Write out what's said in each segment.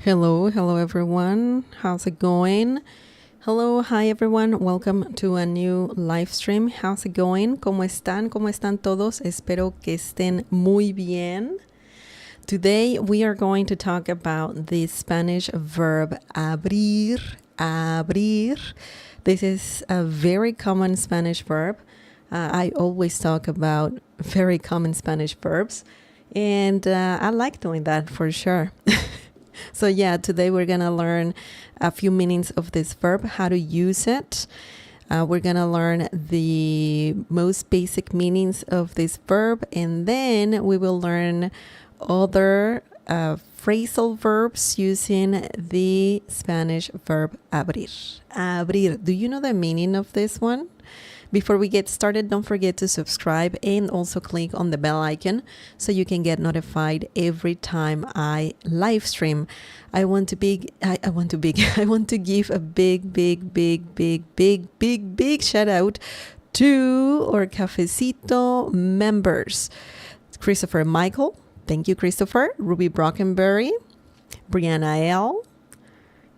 Hello everyone. How's it going? Hi everyone. Welcome to a new live stream. How's it going? ¿Cómo están? ¿Cómo están todos? Espero que estén muy bien. Today we are going to talk about the Spanish verb abrir. Abrir. This is a very common Spanish verb. I always talk about very common Spanish verbs, and I like doing that for sure. So yeah, today we're going to learn a few meanings of this verb, how to use it. We're going to learn the most basic meanings of this verb, and then we will learn other phrasal verbs using the Spanish verb abrir. Abrir. Do you know the meaning of this one? Before we get started, don't forget to subscribe and also click on the bell icon so you can get notified every time I live stream. I want to give a big shout out to our Cafecito members. Christopher Michael, thank you Christopher, Ruby Brockenberry, Brianna L,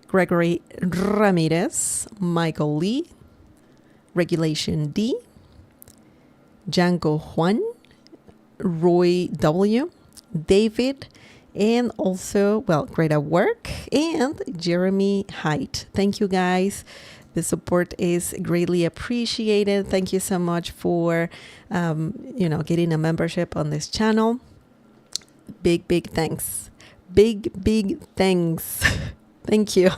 Gregory Ramirez, Michael Lee, Regulation D, Django Juan, Roy W, David, and also, great at work, and Jeremy Height. Thank you guys. The support is greatly appreciated. Thank you so much for, getting a membership on this channel. Big thanks. Big thanks. Thank you.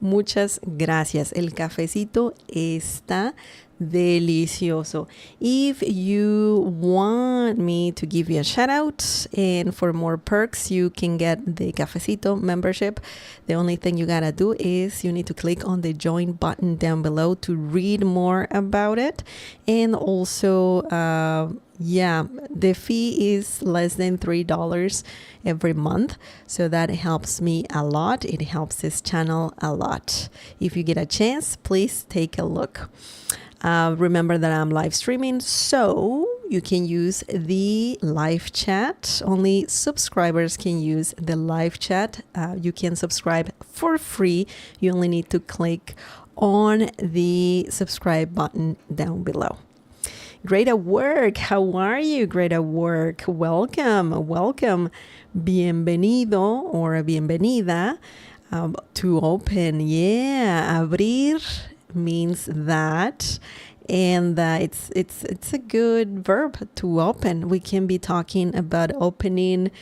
Muchas gracias. El cafecito está delicioso. If you want me to give you a shout out and for more perks, you can get the Cafecito membership. The only thing you gotta do is you need to click on the join button down below to read more about it. And also, the fee is less than $3 every month. So that helps me a lot. It helps this channel a lot. If you get a chance, please take a look. Remember that I'm live streaming, so you can use the live chat. Only subscribers can use the live chat. You can subscribe for free. You only need to click on the subscribe button down below. Great at work. How are you? Great at work. Welcome. Bienvenido or bienvenida to open. Yeah, abrir means that, and it's a good verb to open. We can be talking about opening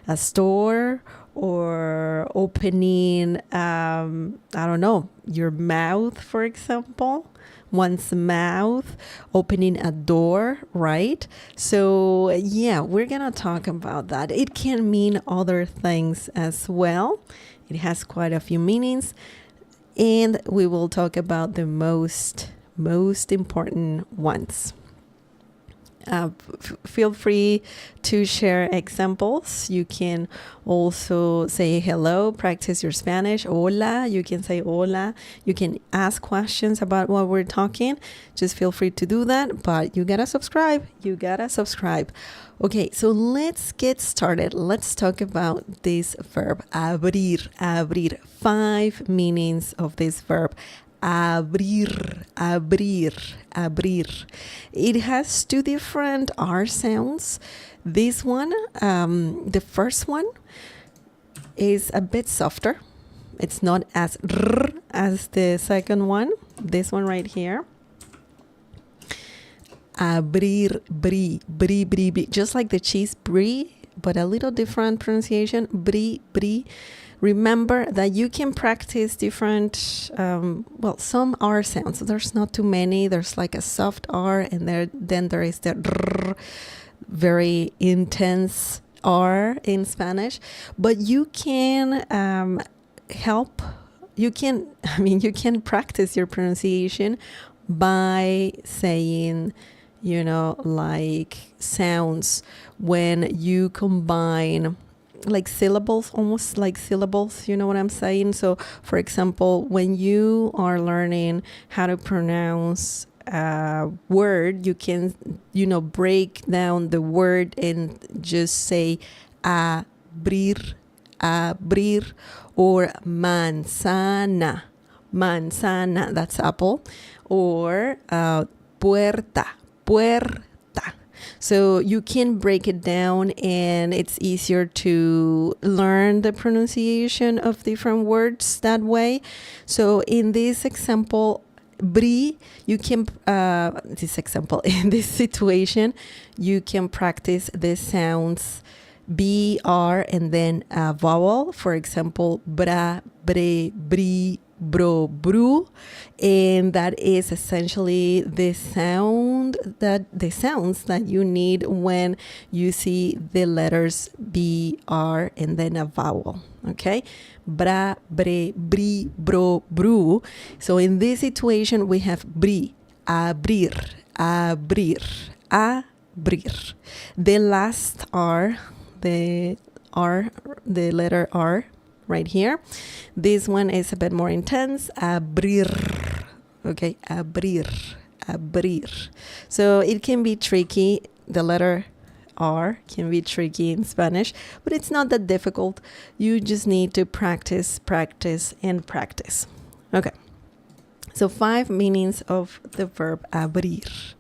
a store or opening your mouth, for example. One's mouth, opening a door, right? So yeah, we're gonna talk about that. It can mean other things as well. It has quite a few meanings, and we will talk about the most important ones. Feel free to share examples. You can also say hello, practice your Spanish. Hola, you can say hola. You can ask questions about what we're talking. Just feel free to do that, but you gotta subscribe. Okay, so let's get started. Let's talk about this verb, abrir. 5 meanings of this verb. Abrir. It has 2 different R sounds. This one, the first one, is a bit softer. It's not as r as the second one. This one right here. Abrir, brie. Just like the cheese brie, but a little different pronunciation. Brie. Remember that you can practice different, some R sounds. There's not too many. There's like a soft R, and then there is the r, very intense R in Spanish. But you can you can practice your pronunciation by saying, like sounds when you combine like syllables, almost like syllables, you know what I'm saying? So for example, when you are learning how to pronounce a word, you can, break down the word and just say abrir, abrir, or manzana. Manzana, that's apple. Or puerta, puerta. So you can break it down and it's easier to learn the pronunciation of different words that way. So in this example, bri, you can, in this situation, you can practice the sounds BR and then a vowel. For example, bra, bre, bri, bro, bru, and that is essentially the sounds that you need when you see the letters BR and then a vowel. Okay, bra, bre, bri, bro, bru. So in this situation we have bri, abrir, abrir, abrir. The last R, the letter R right here. This one is a bit more intense. Abrir. Okay, abrir, abrir. So it can be tricky. The letter R can be tricky in Spanish, but it's not that difficult. You just need to practice, practice, and practice. Okay. So 5 meanings of the verb abrir.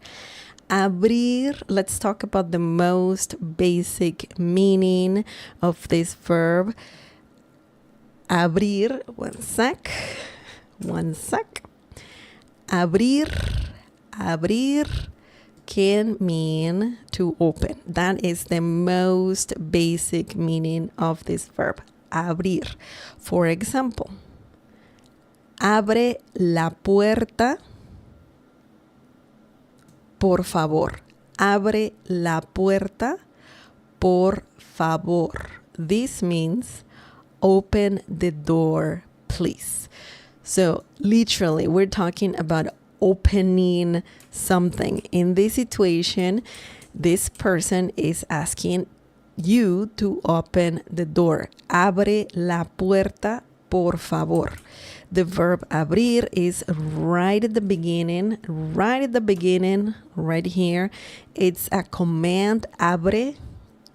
Abrir, let's talk about the most basic meaning of this verb. Abrir, one sec. Abrir, abrir can mean to open. That is the most basic meaning of this verb, abrir. For example, abre la puerta, por favor. Abre la puerta, por favor. This means open the door, please. So literally, we're talking about opening something. In this situation, this person is asking you to open the door. Abre la puerta, por favor. The verb abrir is right at the beginning, right here. It's a command, abre,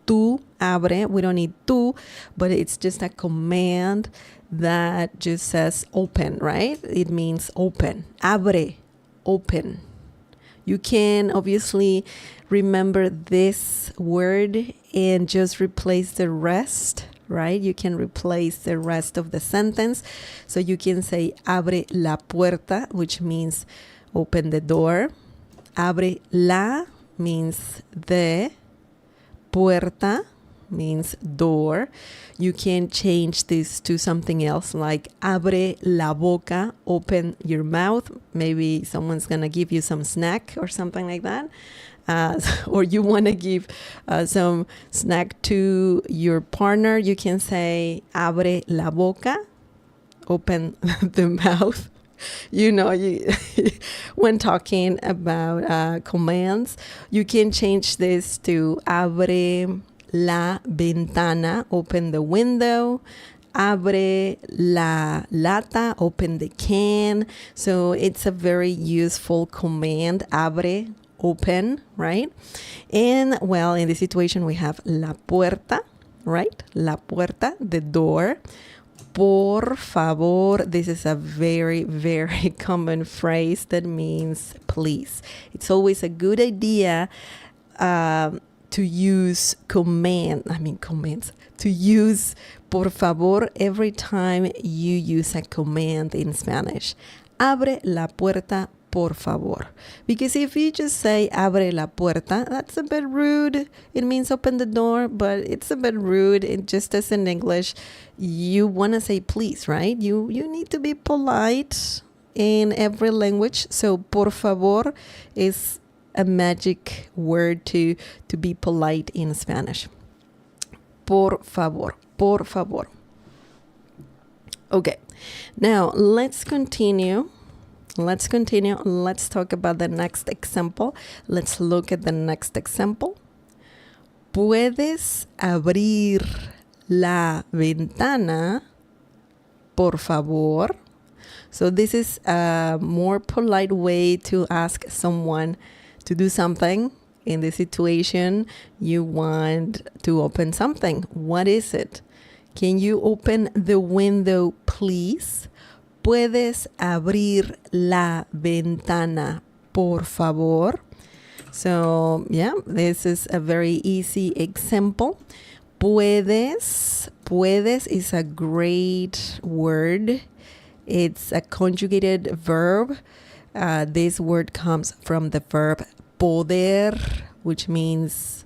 tú, abre. We don't need tú, but it's just a command that just says open, right? It means open. Abre, open. You can obviously remember this word and just replace the rest, right? You can replace the rest of the sentence. So you can say abre la puerta, which means open the door. Abre la means the. Puerta means door. You can change this to something else like abre la boca, open your mouth. Maybe someone's going to give you some snack or something like that. Or you want to give some snack to your partner. You can say abre la boca, open the mouth. You know, when talking about commands, you can change this to abre la ventana, open the window. Abre la lata, open the can. So it's a very useful command. Abre, open, right? And well, in this situation, we have la puerta, right? La puerta, the door. Por favor, this is a very, very common phrase that means please. It's always a good idea to use commands, to use por favor every time you use a command in Spanish. Abre la puerta, por favor. Because if you just say abre la puerta, that's a bit rude. It means open the door, but it's a bit rude. It just as in English, you want to say please, right? You need to be polite in every language. So por favor is a magic word to be polite in Spanish. Por favor, por favor. Okay, now let's continue. Let's talk about the next example. Let's look at the next example. ¿Puedes abrir la ventana, por favor? So this is a more polite way to ask someone to do something. In this situation, you want to open something. What is it? Can you open the window, please? ¿Puedes abrir la ventana, por favor? So, yeah, this is a very easy example. Puedes is a great word. It's a conjugated verb. This word comes from the verb poder, which means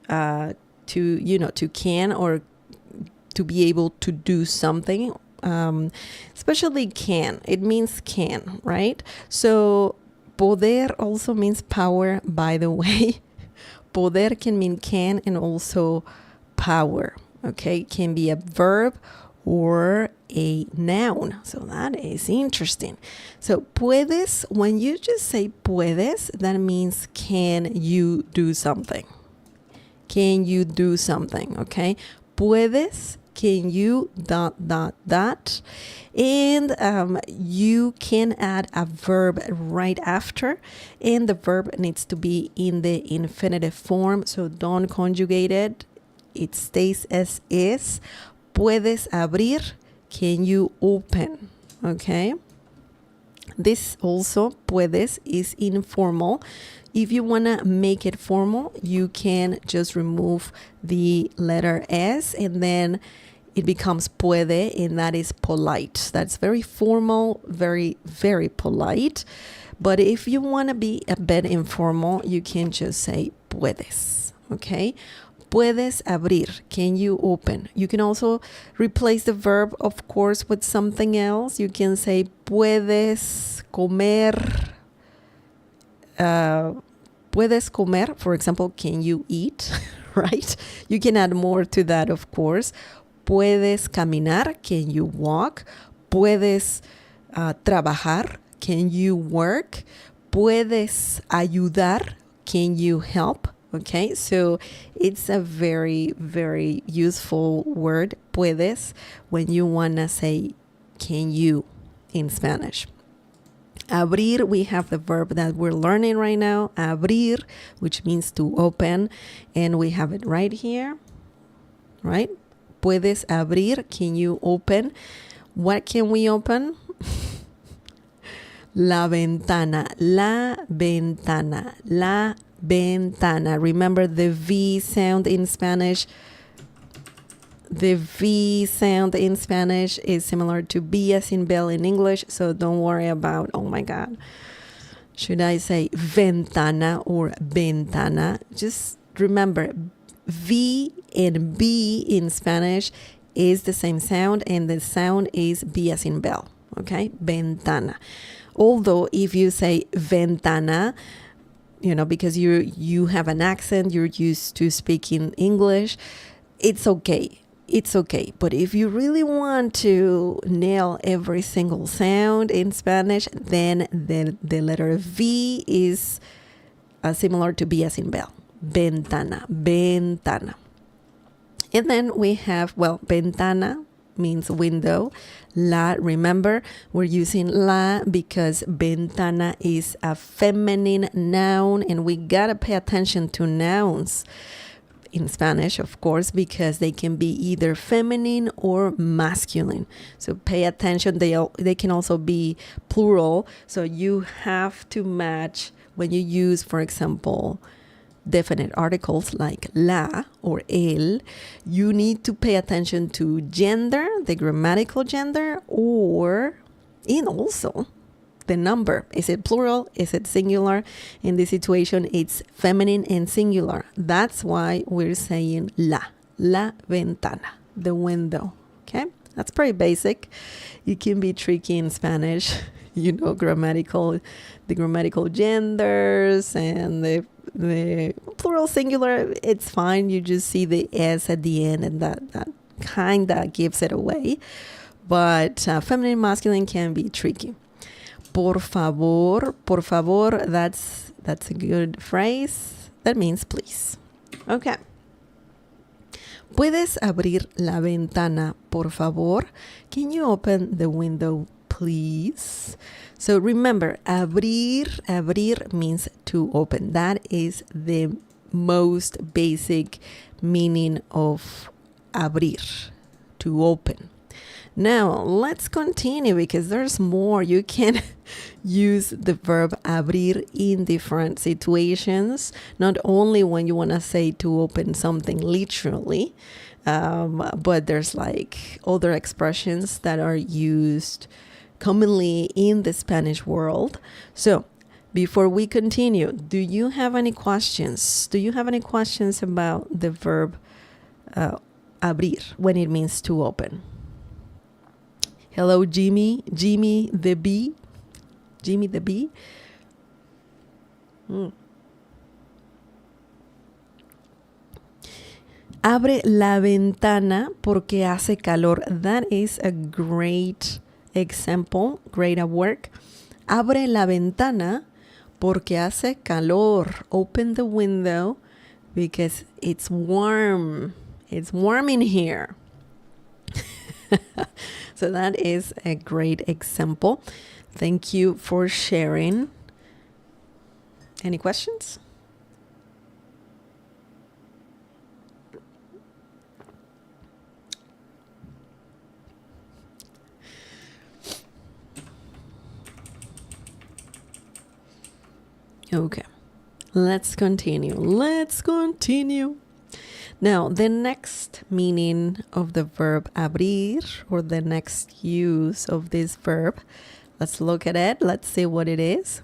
to can or to be able to do something. Especially can. It means can, right? So poder also means power, by the way. Poder can mean can and also power, okay? Can be a verb or a noun. So that is interesting. So puedes, when you just say puedes, that means can you do something? Can you do something, okay? Puedes, can you ... And you can add a verb right after, and the verb needs to be in the infinitive form, so don't conjugate it. It stays as is. Puedes abrir, can you open, okay? This also, puedes, is informal. If you want to make it formal, you can just remove the letter S and then it becomes puede, and that is polite. That's very formal, very, very polite. But if you want to be a bit informal, you can just say puedes, okay? Puedes abrir, can you open? You can also replace the verb, of course, with something else. You can say puedes comer. Puedes comer, for example, can you eat, right? You can add more to that, of course. Puedes caminar, can you walk? Puedes trabajar, can you work? Puedes ayudar, can you help? Okay, so it's a very, very useful word, puedes, when you want to say can you in Spanish. Abrir, we have the verb that we're learning right now, abrir, which means to open, and we have it right here, right? Puedes abrir, can you open? What can we open? La ventana, la ventana, la ventana. Remember the V sound in Spanish. The V sound in Spanish is similar to B as in bell in English, so don't worry about, oh my God, should I say ventana or ventana? Just remember, V and B in Spanish is the same sound, and the sound is B as in bell, okay? Ventana. Although if you say ventana, because you have an accent, you're used to speaking English, it's okay. It's okay. But if you really want to nail every single sound in Spanish, then the letter V is similar to B as in bell. Ventana, ventana. And then we have, ventana means window. La, remember, we're using la because ventana is a feminine noun, and we gotta pay attention to nouns in Spanish, of course, because they can be either feminine or masculine. So pay attention. They can also be plural. So you have to match when you use, for example, definite articles like la or el. You need to pay attention to gender, the grammatical gender, and also the number. Is it plural? Is it singular? In this situation, it's feminine and singular. That's why we're saying la ventana, the window. Okay, that's pretty basic. It can be tricky in Spanish, the grammatical genders and the plural, singular. It's fine. You just see the s at the end, and that kind of gives it away. But feminine, masculine can be tricky. Por favor, that's a good phrase. That means please. Okay. ¿Puedes abrir la ventana, por favor? Can you open the window, please? So remember, abrir means to open. That is the most basic meaning of abrir. to open. Now, let's continue because there's more. You can use the verb abrir in different situations, not only when you want to say to open something literally, but there's like other expressions that are used commonly in the Spanish world. So, before we continue, do you have any questions? Do you have any questions about the verb abrir when it means to open? Hello, Jimmy the bee. Jimmy the bee. Abre la ventana porque hace calor. That is a great example, great at work. Abre la ventana porque hace calor. Open the window because it's warm. It's warm in here. So that is a great example. Thank you for sharing. Any questions? Okay, let's continue. Now, the next meaning of the verb abrir, or the next use of this verb, let's look at it. Let's see what it is.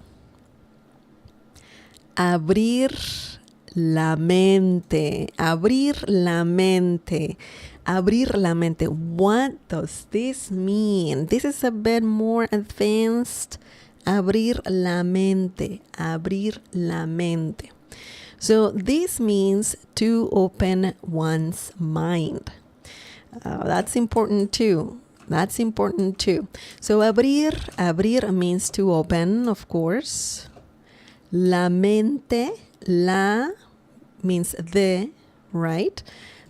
Abrir la mente. Abrir la mente. Abrir la mente. What does this mean? This is a bit more advanced. Abrir la mente. Abrir la mente. So this means to open one's mind. That's important too. So abrir means to open, of course. La mente, la means the, right?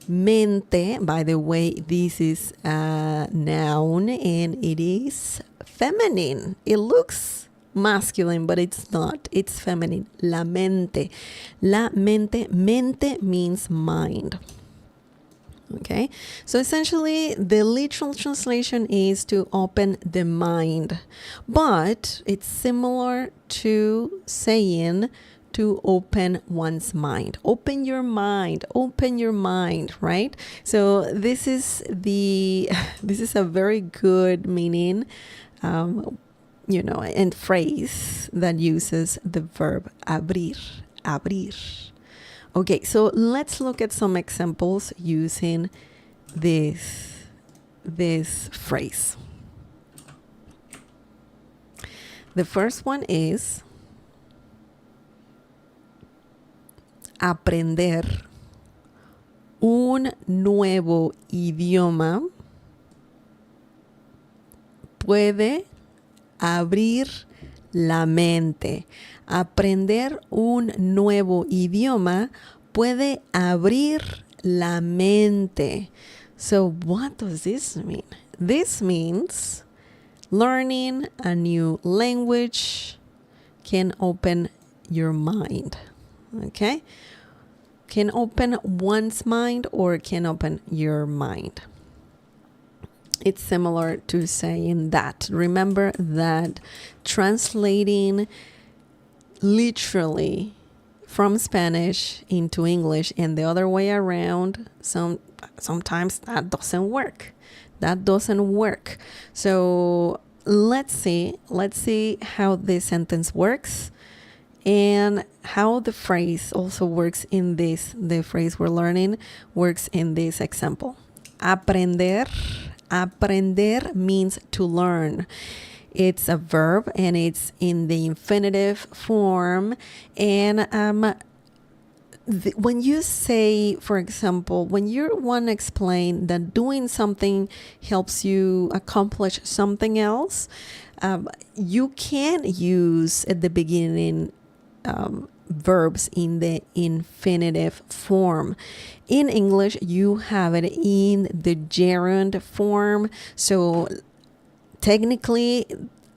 Mente, by the way, this is a noun and it is feminine. It looks masculine, but it's not. It's feminine. La mente. La mente. Mente means mind. Okay? So essentially, the literal translation is to open the mind. But it's similar to saying to open one's mind. Open your mind. Open your mind, right? So this is a very good meaning, and phrase that uses the verb abrir. Okay, so let's look at some examples using this phrase. The first one is aprender un nuevo idioma puede abrir la mente. Aprender un nuevo idioma puede abrir la mente. So what does this mean? This means learning a new language can open your mind. Okay? Can open one's mind or can open your mind. It's similar to saying that. Remember that translating literally from Spanish into English and the other way around, sometimes that doesn't work. So let's see how this sentence works and how the phrase also works in this. The phrase we're learning works in this example. Aprender means to learn. It's a verb and it's in the infinitive form. And when you say, for example, when you want to explain that doing something helps you accomplish something else, you can use at the beginning verbs in the infinitive form. In English, you have it in the gerund form. So technically,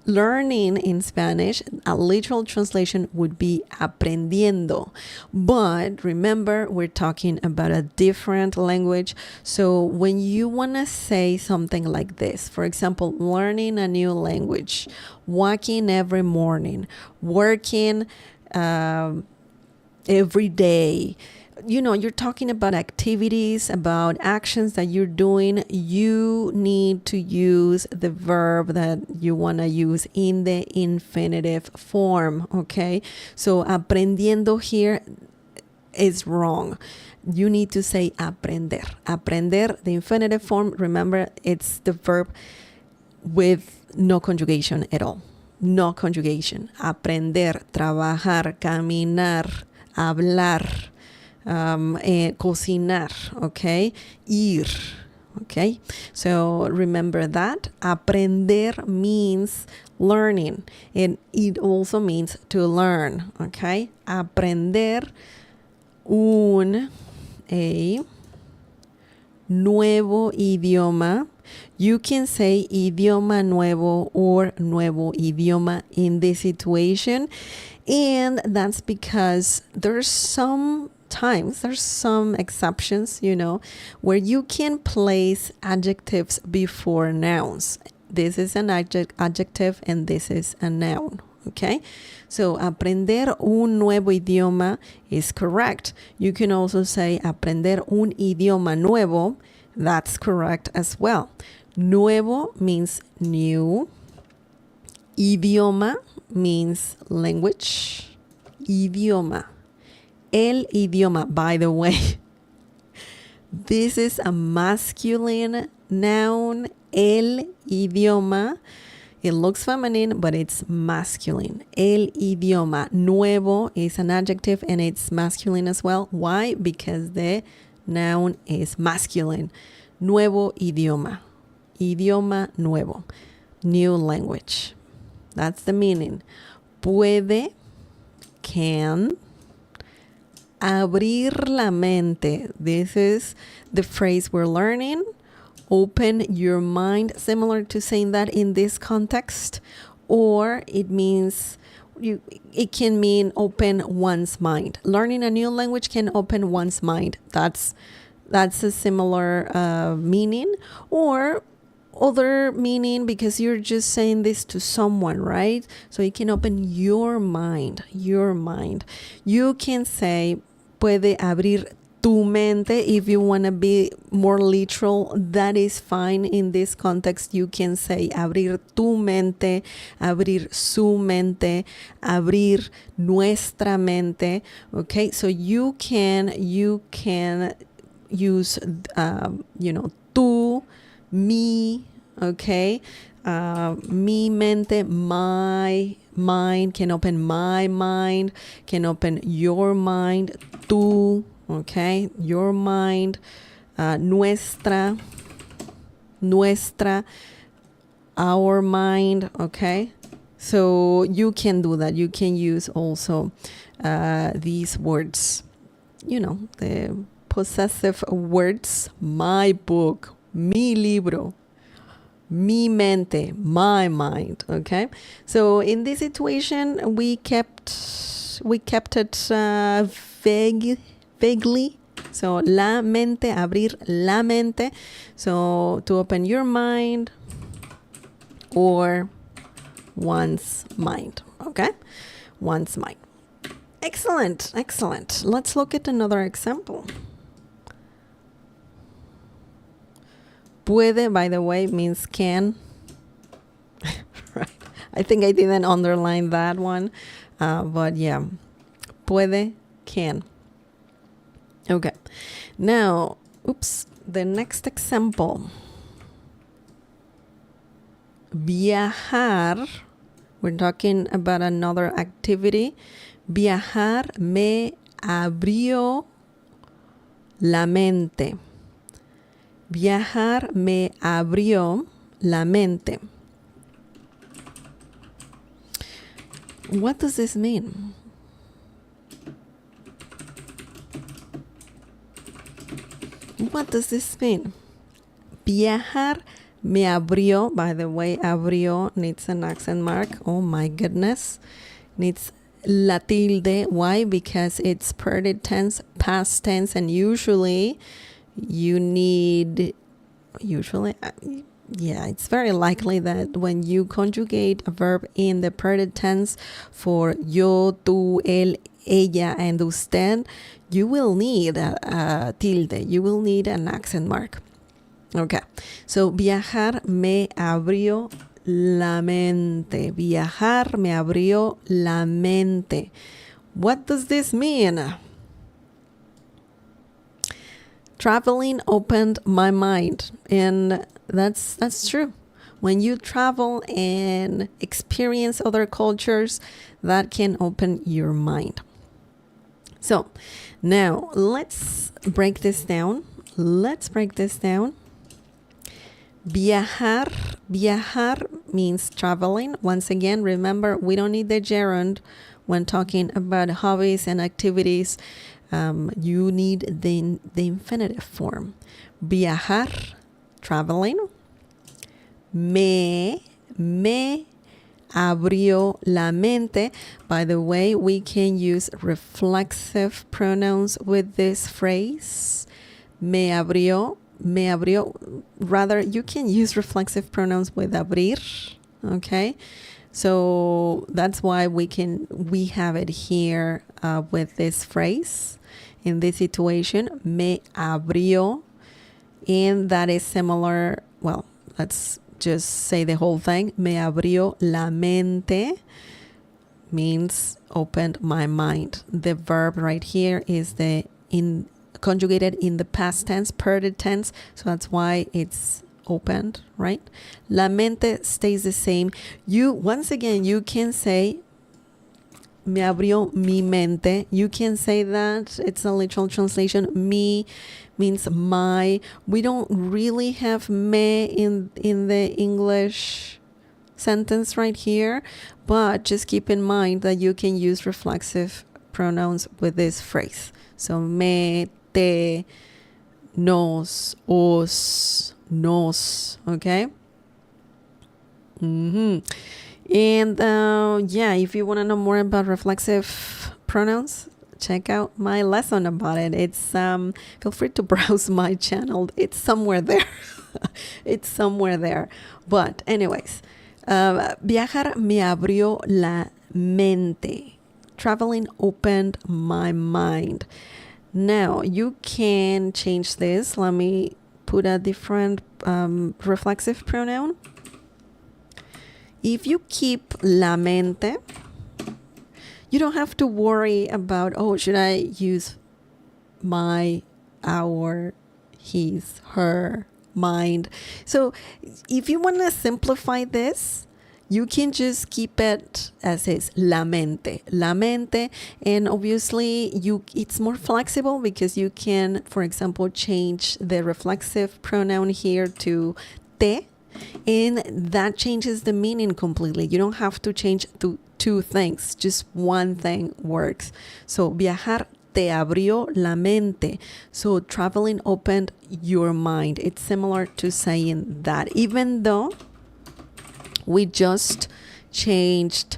learning in Spanish, a literal translation would be aprendiendo. But remember, we're talking about a different language. So when you want to say something like this, for example, learning a new language, walking every morning, working every day, you know, you're talking about activities, about actions that you're doing. You need to use the verb that you want to use in the infinitive form, okay? So aprendiendo here is wrong. You need to say aprender. Aprender, the infinitive form, remember, it's the verb with no conjugation at all. No conjugation. Aprender, trabajar, caminar, hablar, cocinar, okay? Ir, okay? So remember that. Aprender means learning, and it also means to learn, okay? Aprender a nuevo idioma. You can say idioma nuevo or nuevo idioma in this situation, and that's because there's some exceptions, you know, where you can place adjectives before nouns. This is an adjective and this is a noun, okay? So aprender un nuevo idioma is correct. You can also say aprender un idioma nuevo. That's correct as well. Nuevo means new. Idioma means language. Idioma. El idioma, by the way, this is a masculine noun. El idioma. It looks feminine, but it's masculine. El idioma. Nuevo is an adjective and it's masculine as well. Why? Because the noun is masculine. Nuevo idioma. Idioma nuevo. New language. That's the meaning. Puede, can, abrir la mente. This is the phrase we're learning. Open your mind, similar to saying that in this context. Or it means, it can mean open one's mind. Learning a new language can open one's mind. That's a similar meaning. Or other meaning, because you're just saying this to someone, right? So it can open your mind. You can say, puede abrir tu mente. If you want to be more literal, that is fine. In this context, you can say abrir tu mente, abrir su mente, abrir nuestra mente. Okay, so you can use tu, me, okay? Mi mente, my mind, can open my mind, can open your mind. Tu, okay? Your mind. Nuestra, our mind, okay? So you can do that. You can use also these words, you know, the possessive words. My book, mi libro, mi mente, my mind, okay? So in this situation, we kept it vaguely. So la mente, abrir la mente. So to open your mind or one's mind, okay? One's mind. Excellent. Let's look at another example. Puede, by the way, means can. Right. I think I didn't underline that one. But yeah. Puede, can. Okay. Now, the next example. Viajar. We're talking about another activity. Viajar me abrió la mente. Viajar me abrió la mente. What does this mean? What does this mean? Viajar Me abrió, by the way, abrió needs an accent mark. Oh my goodness. Needs la tilde. Why? Because it's present tense, past tense, and usually you need, it's very likely that when you conjugate a verb in the present tense for yo, tú, él, ella, and usted, you will need a tilde. You will need an accent mark. Okay, so viajar me abrió la mente. Viajar me abrió la mente. What does this mean? Traveling opened my mind, and that's true. When you travel and experience other cultures, that can open your mind. So now let's break this down. Viajar means traveling. Once again, remember, we don't need the gerund when talking about hobbies and activities. You need the infinitive form. Viajar, traveling. Me abrió la mente. By the way, we can use reflexive pronouns with this phrase. Me abrió. Rather, you can use reflexive pronouns with abrir. Okay, so that's why we have it here with this phrase in this situation. Me abrió, and that is similar. Well, let's just say the whole thing. Me abrió la mente means opened my mind. The verb right here is conjugated in the past tense, present tense, so that's why it's opened, right? La mente stays the same. Once again, you can say me abrió mi mente. You can say that. It's a literal translation. Mi means my. We don't really have me in the English sentence right here, but just keep in mind that you can use reflexive pronouns with this phrase. So me, te, nos, os, nos, okay? And if you want to know more about reflexive pronouns, check out my lesson about it. It's feel free to browse my channel. It's somewhere there. It's somewhere there. But anyways, viajar me abrió la mente. Traveling opened my mind. Now, you can change this. Let me put a different reflexive pronoun. If you keep la mente, you don't have to worry about, should I use my, our, his, her, mind. So if you want to simplify this, you can just keep it as is, la mente, and obviously it's more flexible because you can, for example, change the reflexive pronoun here to te, and that changes the meaning completely. You don't have to change to two things, just one thing works. So viajar te abrió la mente. So traveling opened your mind. It's similar to saying that, even though we just changed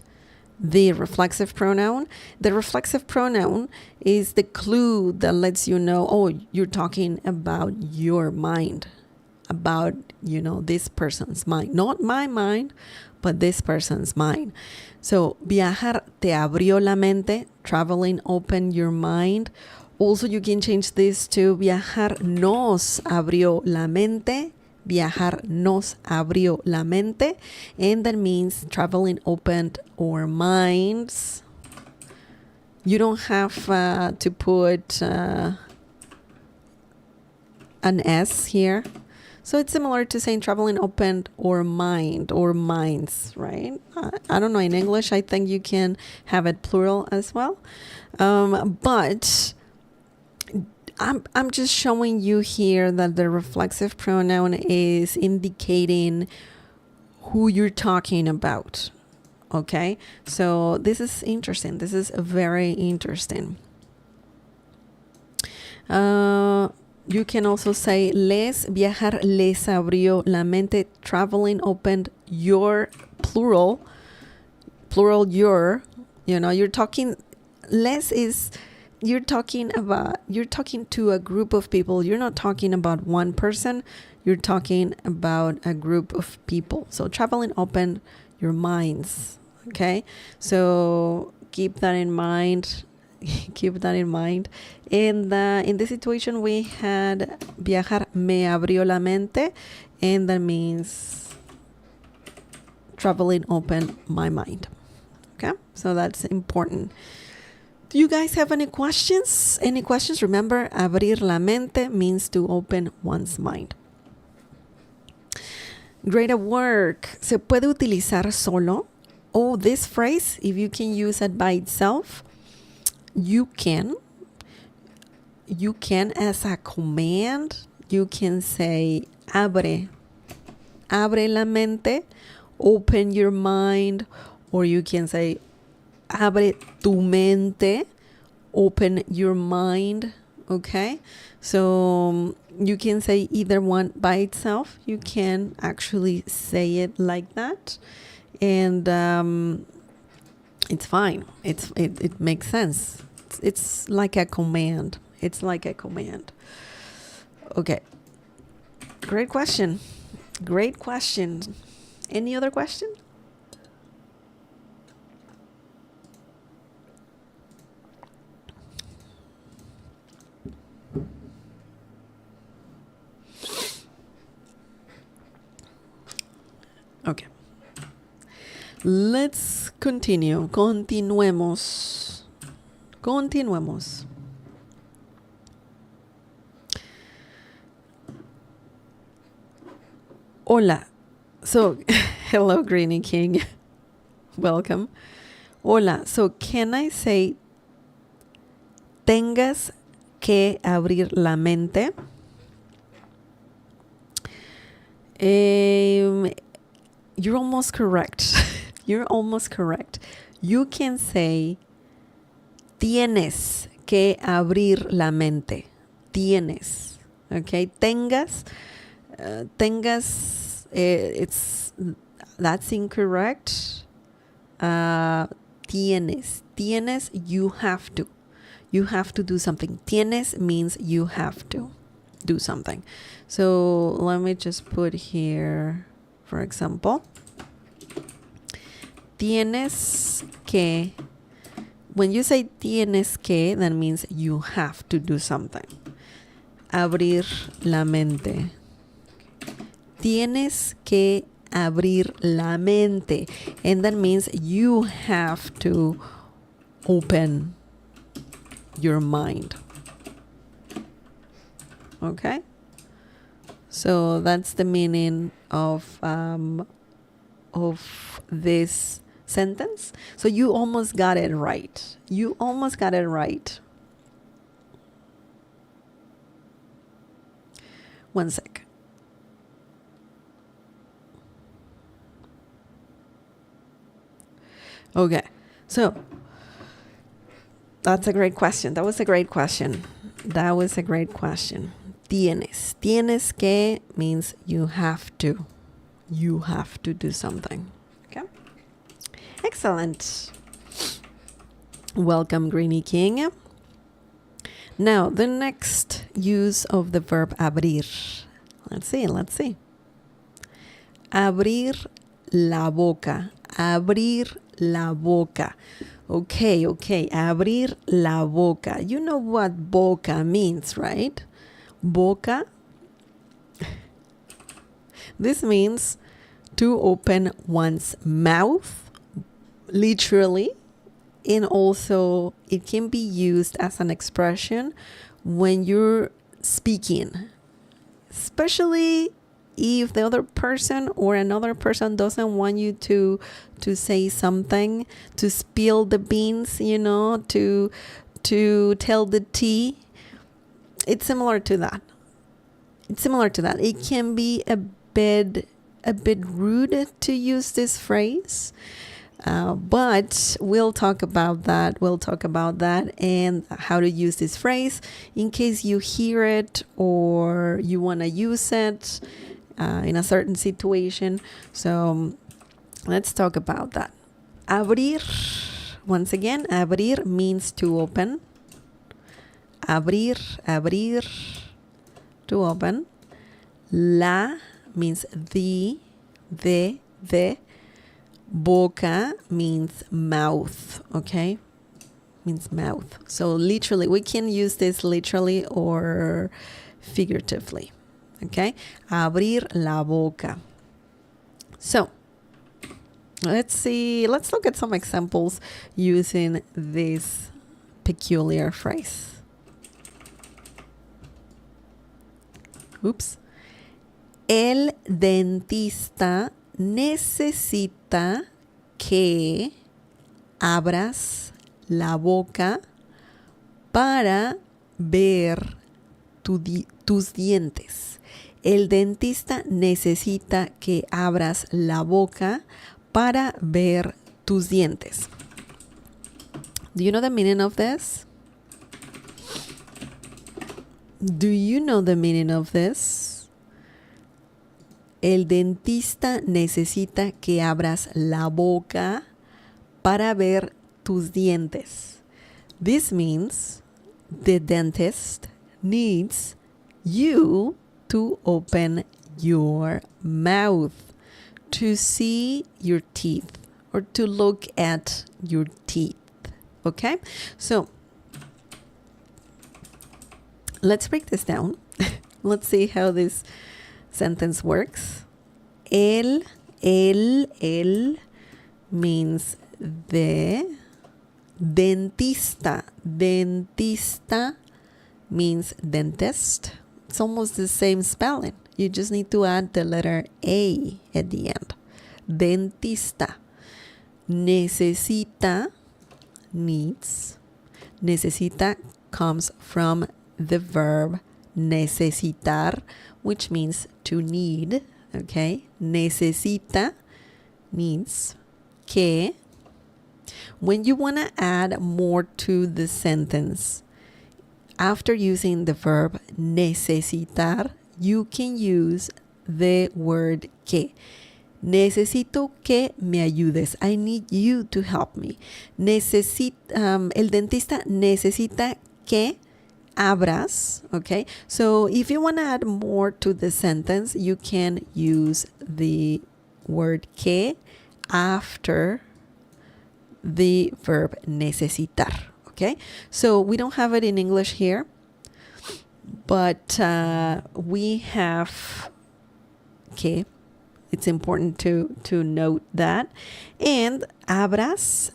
the reflexive pronoun. The reflexive pronoun is the clue that lets you know, you're talking about your mind, about, this person's mind. Not my mind, but this person's mind. So, viajar te abrió la mente, traveling opened your mind. Also, you can change this to viajar nos abrió la mente. Viajar nos abrió la mente, and that means traveling opened our minds. You don't have to put an S here. So it's similar to saying traveling opened our mind or minds, right? I don't know, in English, I think you can have it plural as well. But I'm just showing you here that the reflexive pronoun is indicating who you're talking about. Okay, so this is interesting. This is very interesting. You can also say les, viajar les abrió la mente. Traveling opened your, plural your, you're talking, les is, you're talking to a group of people. You're not talking about one person. You're talking about a group of people. So traveling opened your minds. Okay. So keep that in mind. Keep that in mind. And in this situation, we had viajar me abrió la mente, and that means traveling opened my mind. Okay, so that's important. Do you guys have any questions? Any questions? Remember, abrir la mente means to open one's mind. Great at work. ¿Se puede utilizar solo? Oh, this phrase, if you can use it by itself, you can as a command. You can say abre la mente, open your mind, or you can say abre tu mente, open your mind. Okay, so you can say either one by itself. You can actually say it like that, and it's fine. It makes sense. It's like a command. It's like a command. Okay. Great question. Great question. Any other question? Okay. Let's continue. Continuemos. Hola. So, hello, Greenie King. Welcome. Hola. So, can I say tengas que abrir la mente? You're almost correct. You're almost correct. You can say tienes que abrir la mente. Tienes. Okay. Tengas. That's incorrect. Tienes, you have to do something. Tienes means you have to do something. So let me just put here, for example, tienes que. When you say tienes que, that means you have to do something. Abrir la mente. Tienes que abrir la mente. And that means you have to open your mind. Okay? So that's the meaning of this sentence. So you almost got it right. You almost got it right. One sec. Okay, so that's a great question. That was a great question. Tienes. Tienes que means you have to. You have to do something. Okay? Excellent. Welcome, Greenie King. Now, the next use of the verb abrir. Let's see. Abrir la boca. Abrir la boca. Okay. Abrir la boca. You know what boca means, right? Boca. This means to open one's mouth, literally, and also it can be used as an expression when you're speaking, especially if the other person or another person doesn't want you to say something, to spill the beans, to tell the tea. It's similar to that. It can be a bit rude to use this phrase. But we'll talk about that. We'll talk about that and how to use this phrase in case you hear it or you want to use it in a certain situation. So let's talk about that. Abrir, once again, abrir means to open. Abrir, abrir, to open. La means the. Boca means mouth, okay? Means mouth. So literally, we can use this literally or figuratively, okay? Abrir la boca. So let's look at some examples using this peculiar phrase. Oops. El dentista necesita que abras la boca para ver tus dientes. El dentista necesita que abras la boca para ver tus dientes. Do you know the meaning of this? Do you know the meaning of this? El dentista necesita que abras la boca para ver tus dientes. This means the dentist needs you to open your mouth to see your teeth or to look at your teeth. Okay? So, let's break this down. Let's see how this sentence works. El means the. Dentista. Dentista means dentist. It's almost the same spelling. You just need to add the letter A at the end. Dentista. Necesita, needs. Necesita comes from the verb necesitar, which means to need, okay? Necesita means que. When you want to add more to the sentence, after using the verb necesitar, you can use the word que. Necesito que me ayudes. I need you to help me. El dentista necesita que abras, okay? So if you want to add more to the sentence, you can use the word que after the verb necesitar, okay? So we don't have it in English here, but we have que. It's important to note that. And abras,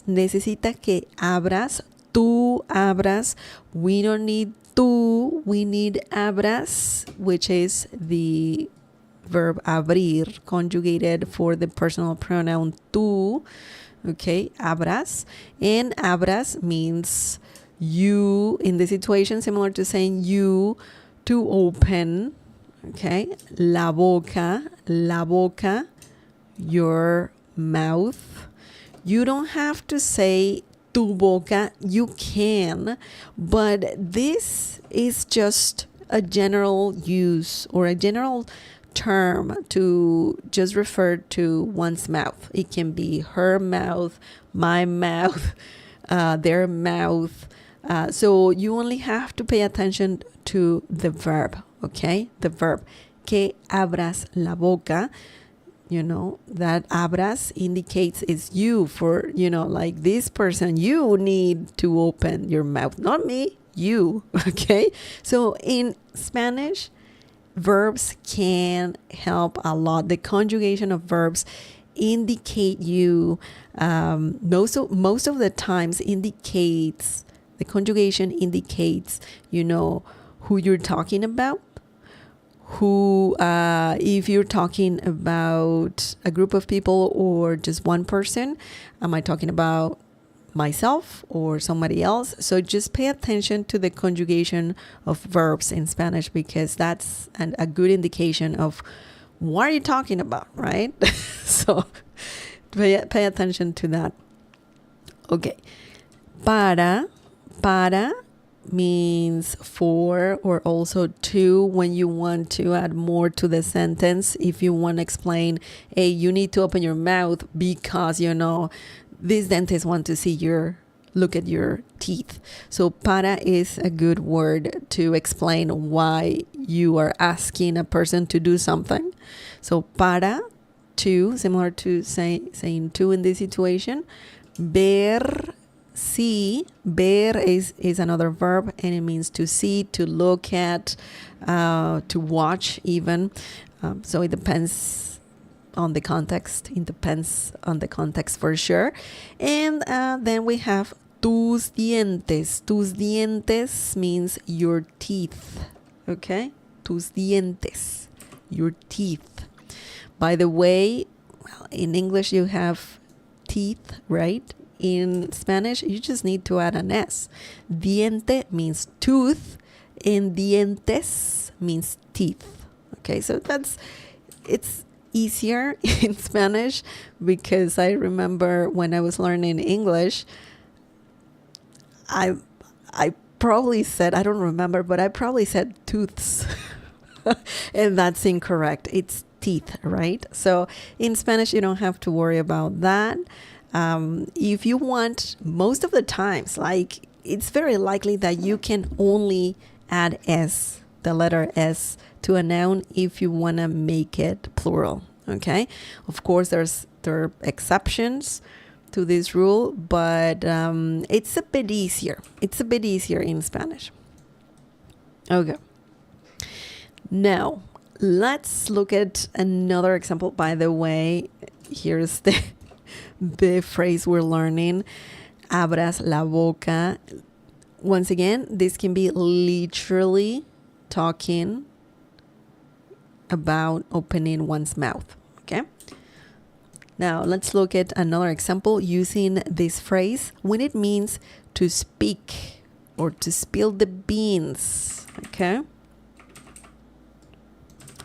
necesita que abras. Tú abras. We don't need tú, we need abras, which is the verb abrir conjugated for the personal pronoun tú. Okay, abras. And abras means you, in the situation similar to saying you, to open. Okay, la boca, your mouth. You don't have to say tu boca, you can, but this is just a general use or a general term to just refer to one's mouth. It can be her mouth, my mouth, their mouth. So you only have to pay attention to the verb, okay? The verb. Que abras la boca. You know, that abras indicates it's you for, you know, like this person, you need to open your mouth, not me, you, okay? So in Spanish, verbs can help a lot. The conjugation of verbs indicate you, most of the times indicates, the conjugation indicates, you know, who you're talking about. Who, if you're talking about a group of people or just one person, am I talking about myself or somebody else? So just pay attention to the conjugation of verbs in Spanish, because that's a good indication of what are you talking about, right? So Pay attention to that. Okay. Para means for or also to when you want to add more to the sentence. If you want to explain, hey, you need to open your mouth because, this dentist want to look at your teeth. So para is a good word to explain why you are asking a person to do something. So para, to, similar to saying to in this situation. Ver, see. Ver is another verb, and it means to see, to look at, to watch even. So it depends on the context. It depends on the context for sure. And then we have tus dientes. Tus dientes means your teeth. Okay? Tus dientes. Your teeth. By the way, well, in English you have teeth, right? In Spanish, you just need to add an S. Diente means tooth, and dientes means teeth. Okay, so it's easier in Spanish because I remember when I was learning English, I probably said, I don't remember, but I probably said tooths. And that's incorrect. It's teeth, right? So in Spanish, you don't have to worry about that. If you want, most of the times, like it's very likely that you can only add S, the letter S, to a noun if you want to make it plural. Okay. Of course, there are exceptions to this rule, but it's a bit easier. It's a bit easier in Spanish. Okay. Now, let's look at another example. By the way, here's the phrase we're learning. Abras la boca. Once again, this can be literally talking about opening one's mouth. Okay? Now, let's look at another example using this phrase when it means to speak or to spill the beans. Okay?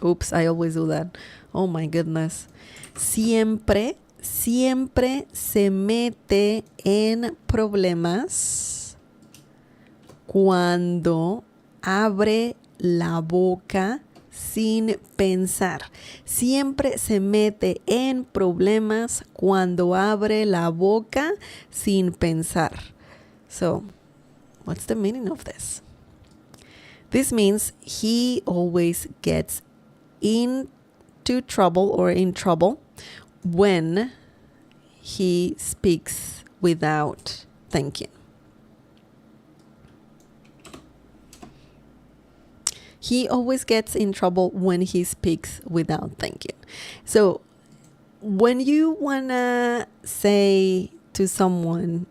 Oops, I always do that. Oh my goodness. Siempre se mete en problemas cuando abre la boca sin pensar. Siempre se mete en problemas cuando abre la boca sin pensar. So, what's the meaning of this? This means he always gets into trouble or in trouble when he speaks without thinking. He always gets in trouble when he speaks without thinking. So when you want to say to someone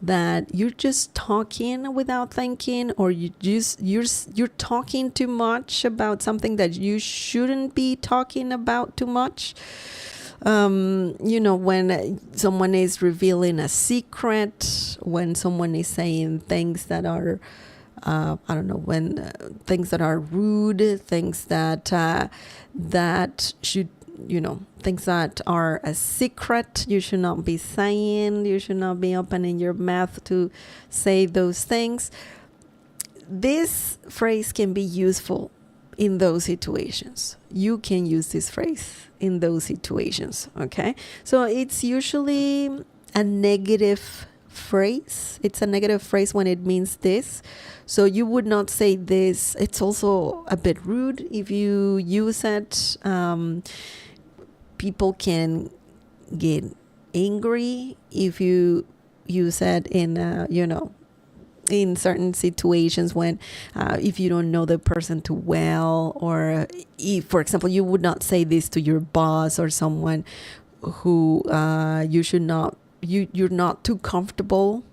that you're just talking without thinking, or you're talking too much about something that you shouldn't be talking about too much, when someone is revealing a secret, when someone is saying things that are when things that are rude, things that should, things that are a secret, you should not be saying, you should not be opening your mouth to say those things. This phrase can be useful in those situations. You can use this phrase in those situations, okay? So it's usually a negative phrase. It's a negative phrase when it means this. So you would not say this. It's also a bit rude if you use it. People can get angry if you use it in, in certain situations when if you don't know the person too well, or if, for example, you would not say this to your boss or someone who you're not too comfortable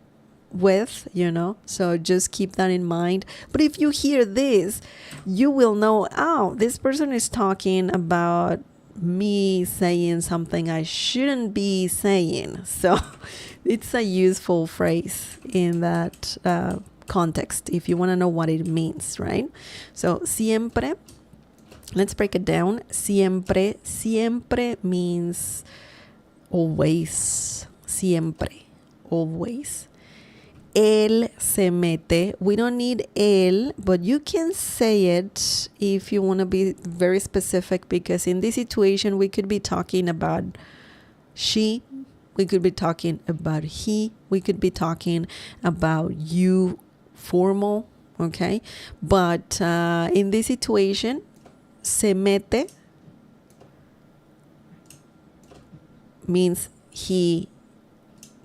with, so just keep that in mind. But if you hear this, you will know, oh, this person is talking about me saying something I shouldn't be saying. So it's a useful phrase in that context if you want to know what it means, right? So let's break it down. Siempre means always, siempre, always. Él se mete. We don't need él, but you can say it if you want to be very specific, because in this situation we could be talking about she, we could be talking about he, we could be talking about you, formal, okay? But in this situation, se mete means he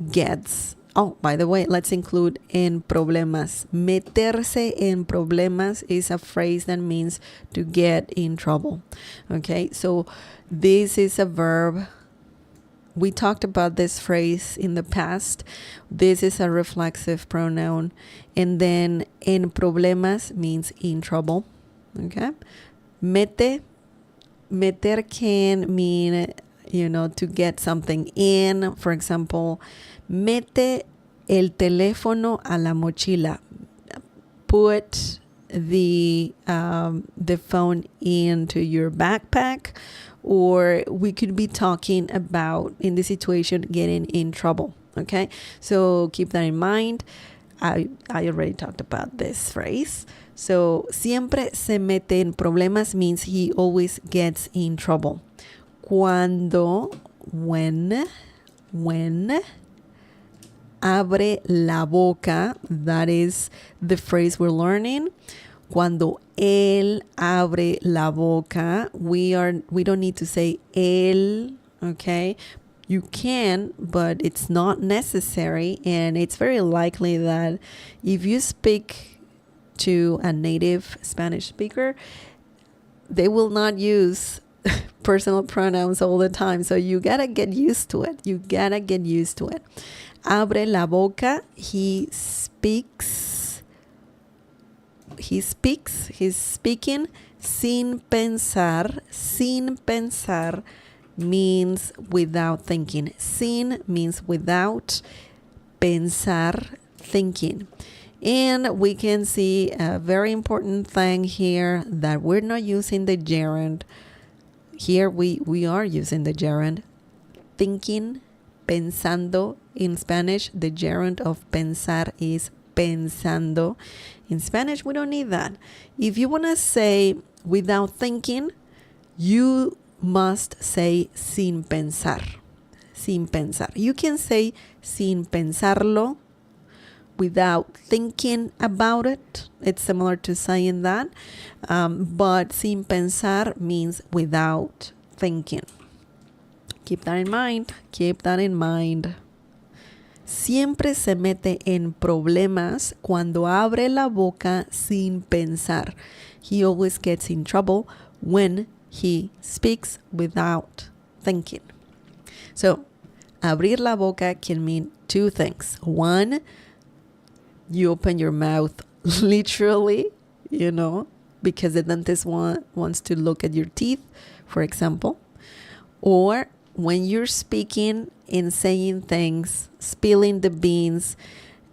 gets. Oh, by the way, let's include en problemas. Meterse en problemas is a phrase that means to get in trouble. Okay, so this is a verb. We talked about this phrase in the past. This is a reflexive pronoun. And then en problemas means in trouble. Okay, meter can mean, to get something in. For example, mete el teléfono a la mochila. Put the phone into your backpack. Or we could be talking about, in this situation, getting in trouble. Okay, so keep that in mind. I already talked about this phrase. So siempre se mete en problemas means he always gets in trouble. When abre la boca, that is the phrase we're learning. Cuando él abre la boca, we don't need to say él, okay? You can, but it's not necessary, and it's very likely that if you speak to a native Spanish speaker, they will not use personal pronouns all the time, so you gotta get used to it. Abre la boca, he's speaking sin pensar means without thinking. Sin means without, pensar, thinking. And we can see a very important thing here, that we're not using the gerund. Here we are using the gerund. Thinking, pensando. In Spanish, the gerund of pensar is pensando. In Spanish, we don't need that. If you want to say without thinking, you must say sin pensar. Sin pensar. You can say sin pensarlo without thinking about it. It's similar to saying that. But sin pensar means without thinking. Keep that in mind. Siempre se mete en problemas cuando abre la boca sin pensar. He always gets in trouble when he speaks without thinking. So, abrir la boca can mean two things. One, you open your mouth literally, because the dentist wants to look at your teeth, for example. Or when you're speaking and saying things, spilling the beans,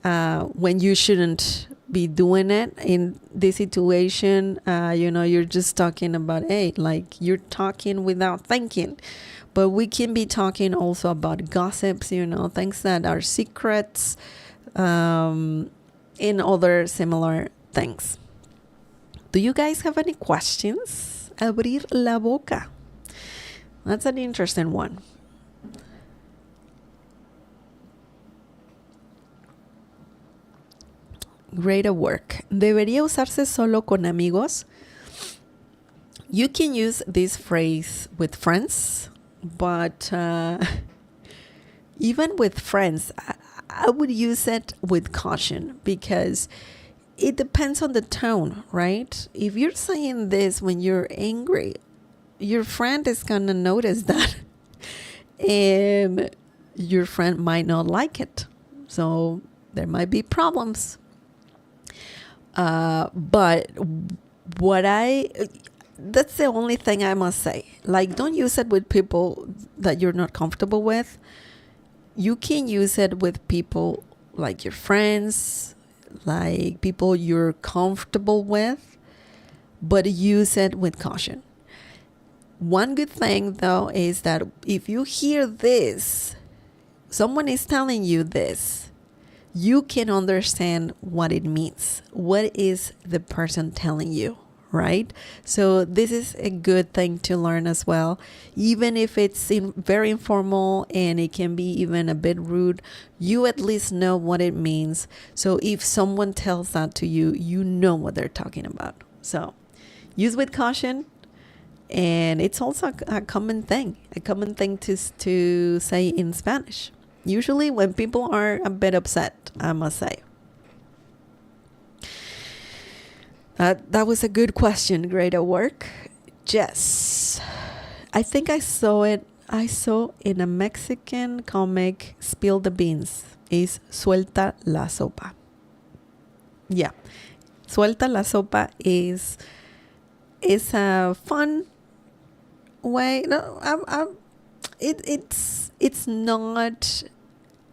when you shouldn't be doing it. In this situation, you're just talking about, you're talking without thinking. But we can be talking also about gossips, things that are secrets, and other similar things. Do you guys have any questions? Abrir la boca. That's an interesting one. Great at work. ¿Debería usarse solo con amigos? You can use this phrase with friends, but even with friends, I would use it with caution, because it depends on the tone, right? If you're saying this when you're angry, your friend is gonna notice that, and your friend might not like it. So there might be problems. But that's the only thing I must say. Don't use it with people that you're not comfortable with. You can use it with people like your friends, like people you're comfortable with, but use it with caution. One good thing, though, is that if you hear this, someone is telling you this, you can understand what it means. What is the person telling you, right? So this is a good thing to learn as well. Even if it's very informal and it can be even a bit rude, you at least know what it means. So if someone tells that to you, you know what they're talking about. So use with caution. And it's also a common thing to say in Spanish. Usually when people are a bit upset, I must say. That was a good question. Great at work. Jess. I think I saw in a Mexican comic, Spill the Beans. Is suelta la sopa. Yeah. Suelta la sopa is a fun way. No, it's not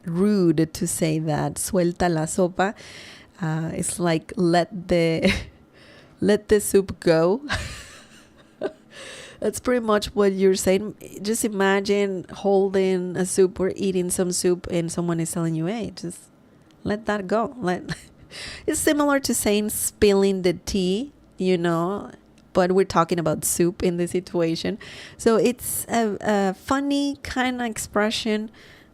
rude to say that. Suelta la sopa. It's like let the soup go. That's pretty much what you're saying. Just imagine holding a soup or eating some soup and someone is telling you, hey, just let that go. It's similar to saying spilling the tea, but we're talking about soup in this situation. So it's a funny kind of expression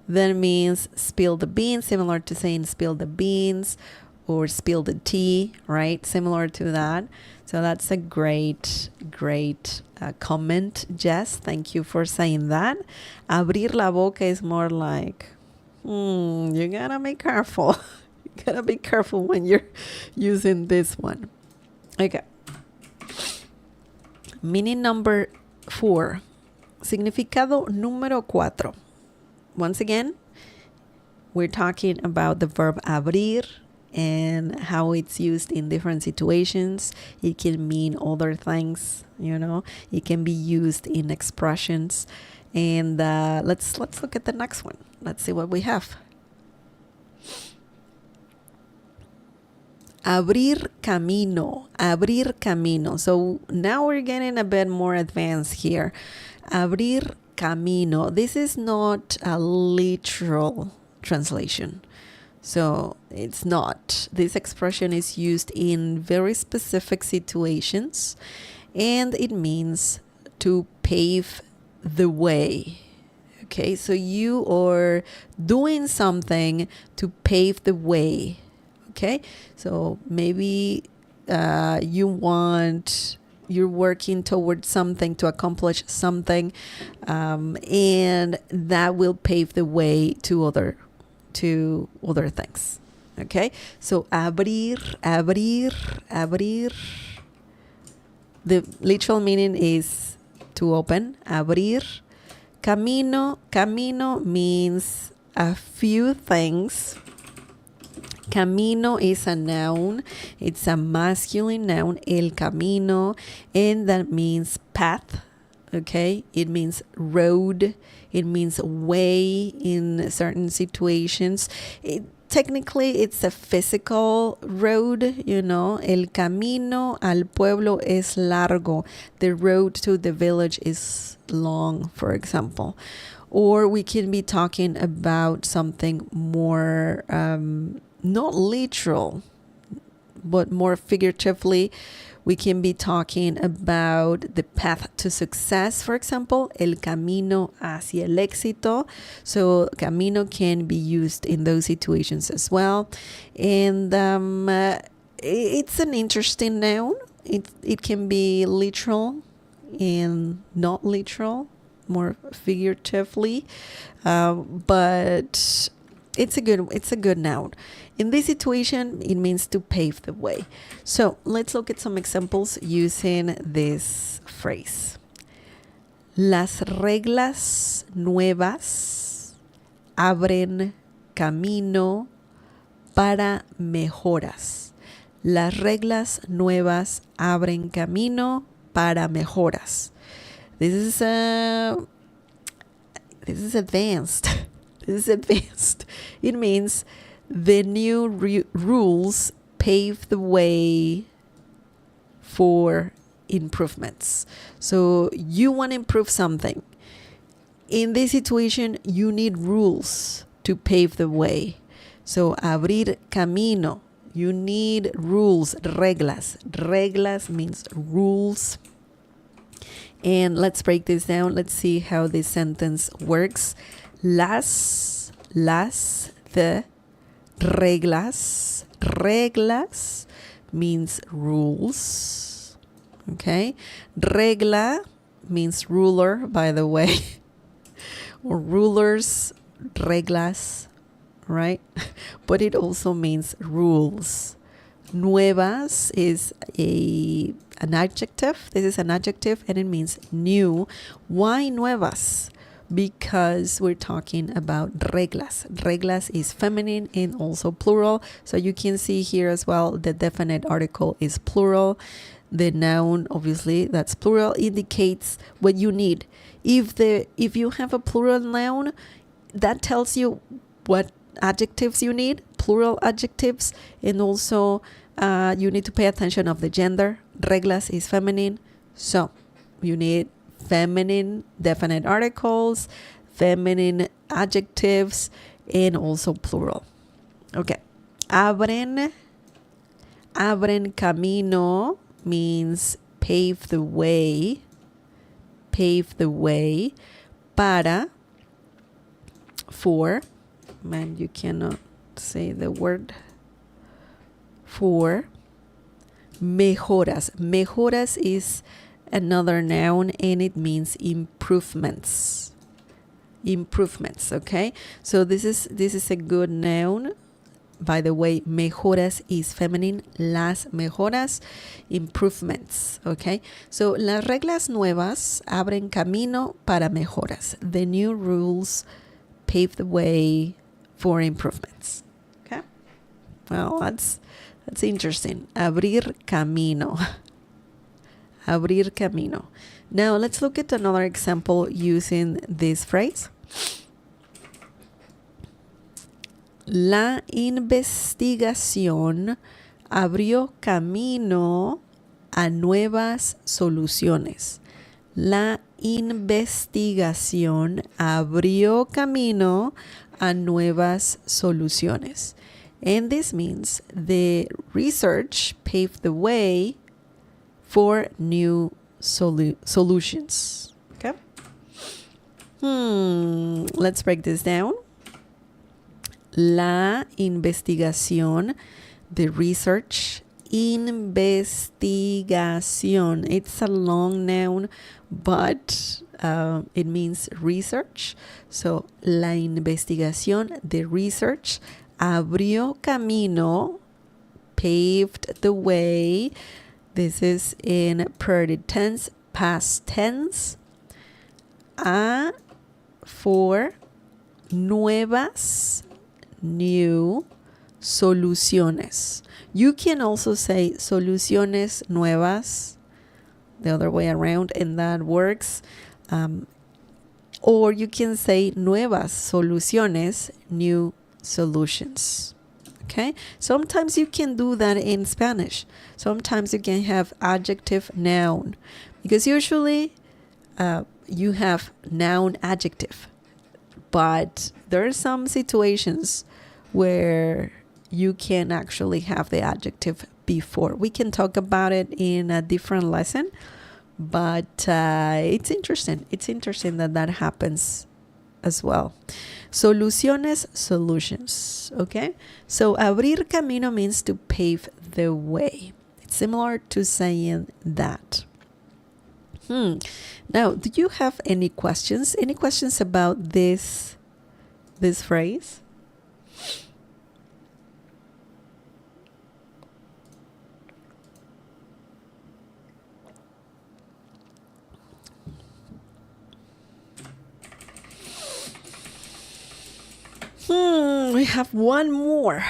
that means spill the beans, similar to saying spill the beans or spill the tea, right? Similar to that. So that's a great comment, Jess. Thank you for saying that. Abrir la boca is more like, you gotta be careful. You gotta be careful when you're using this one. Okay. Meaning number 4. Significado número 4. Once again, we're talking about the verb abrir and how it's used in different situations. It can mean other things, It can be used in expressions. And let's look at the next one. Let's see what we have. Abrir camino. So now we're getting a bit more advanced here. Abrir camino. This is not a literal translation. So it's not. This expression is used in very specific situations, and it means to pave the way. Okay, so you are doing something to pave the way. Okay, so maybe you're working towards something to accomplish something, and that will pave the way to other things. Okay, so abrir. The literal meaning is to open. Abrir. Camino means a few things. Camino is a noun. It's a masculine noun, el camino, and that means path. Okay, it means road. It means way in certain situations. Technically, it's a physical road, El camino al pueblo es largo. The road to the village is long, for example. Or we can be talking about something more, not literal, but more figuratively. We can be talking about the path to success, for example, el camino hacia el éxito. So camino can be used in those situations as well. And it's an interesting noun. It can be literal and not literal, more figuratively, but it's a good noun. In this situation, it means to pave the way. So let's look at some examples using this phrase. Las reglas nuevas abren camino para mejoras. Las reglas nuevas abren camino para mejoras. This is advanced. This is advanced. It means the new rules pave the way for improvements. So you want to improve something. In this situation, you need rules to pave the way. So abrir camino, you need rules, reglas. Reglas means rules. And let's break this down. Let's see how this sentence works. Las, the reglas. Reglas means rules. Okay. Regla means ruler, by the way. Or rulers, reglas, right? But it also means rules. Nuevas is an adjective. This is an adjective and it means new. Why nuevas? Because we're talking about reglas. Reglas is feminine and also plural. So you can see here as well, the definite article is plural. The noun, obviously, that's plural, indicates what you need. If you have a plural noun, that tells you what adjectives you need, plural adjectives, and also you need to pay attention of the gender. Reglas is feminine, so you need feminine definite articles, feminine adjectives, and also plural. Okay. Abren camino means pave the way. Pave the way. Para, for, man, you cannot say the word. For. Mejoras. Mejoras is another noun and it means improvements. Improvements, okay? So this is a good noun. By the way, mejoras is feminine. Las mejoras, improvements, okay? So las reglas nuevas abren camino para mejoras. The new rules pave the way for improvements, okay? Well, that's interesting. Abrir camino. Abrir camino. Now, let's look at another example using this phrase. La investigación abrió camino a nuevas soluciones. La investigación abrió camino a nuevas soluciones. And this means the research paved the way for new solutions. Okay? Let's break this down. La investigación, the research. Investigación. It's a long noun, but it means research. So, la investigación, the research, abrió camino, paved the way. This is in present tense, past tense. A, for, nuevas, new, soluciones. You can also say soluciones nuevas, the other way around, and that works. Or you can say nuevas soluciones, new solutions. Okay? Sometimes you can do that in Spanish. Sometimes you can have adjective, noun. Because usually you have noun, adjective. But there are some situations where you can actually have the adjective before. We can talk about it in a different lesson, but it's interesting. It's interesting that happens as well. Soluciones, solutions, okay? So abrir camino means to pave the way. It's similar to saying that. Now, do you have any questions? Any questions about this phrase? We have one more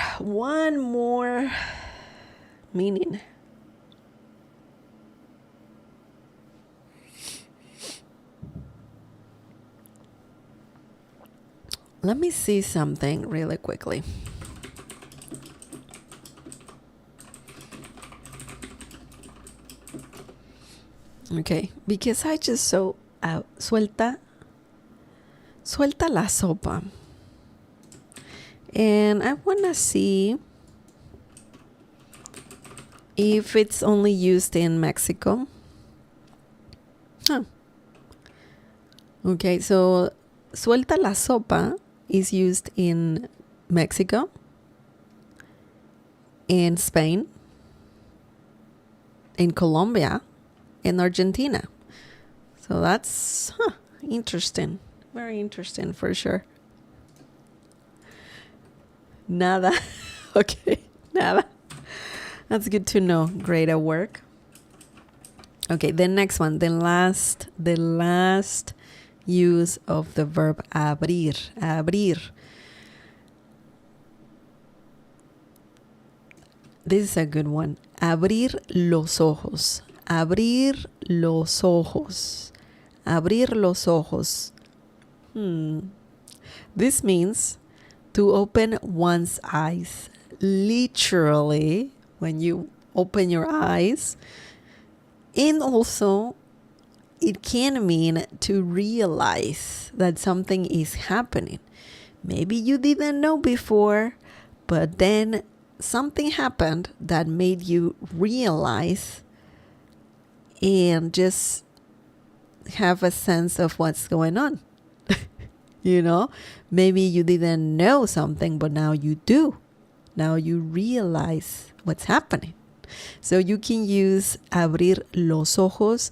meaning. Let me see something really quickly. Okay, because I just saw suelta la sopa. And I want to see if it's only used in Mexico. Huh. Okay, so suelta la sopa is used in Mexico, in Spain, in Colombia, in Argentina. So that's interesting. Very interesting for sure. Nada. Okay, nada. That's good to know. Great at work. Okay, the next one, the last use of the verb abrir. Abrir. This is a good one. Abrir los ojos. Abrir los ojos. Abrir los ojos. This means to open one's eyes. Literally, when you open your eyes. And also, it can mean to realize that something is happening. Maybe you didn't know before, but then something happened that made you realize and just have a sense of what's going on. You know, maybe you didn't know something, but now you do. Now you realize what's happening. So you can use abrir los ojos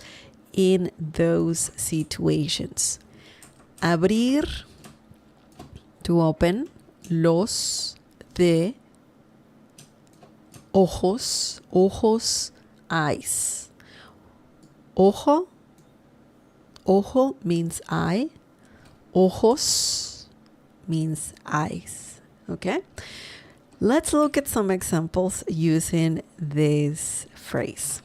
in those situations. Abrir, to open, los, de, ojos, ojos, eyes. Ojo, ojo means eye. Ojos means eyes. Okay? Let's look at some examples using this phrase.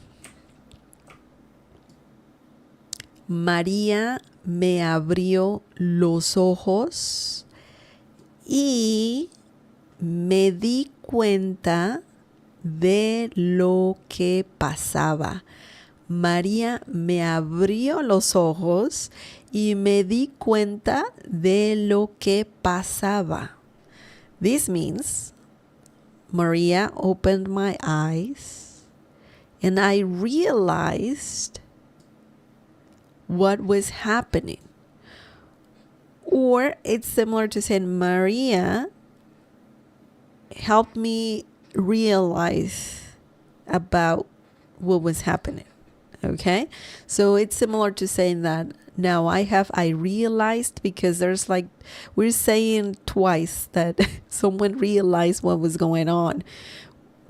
María me abrió los ojos y me di cuenta de lo que pasaba. María me abrió los ojos y me di cuenta de lo que pasaba. This means Maria opened my eyes and I realized what was happening. Or it's similar to saying Maria helped me realize about what was happening. Okay, so it's similar to saying that now I realized, because there's like, we're saying twice that someone realized what was going on.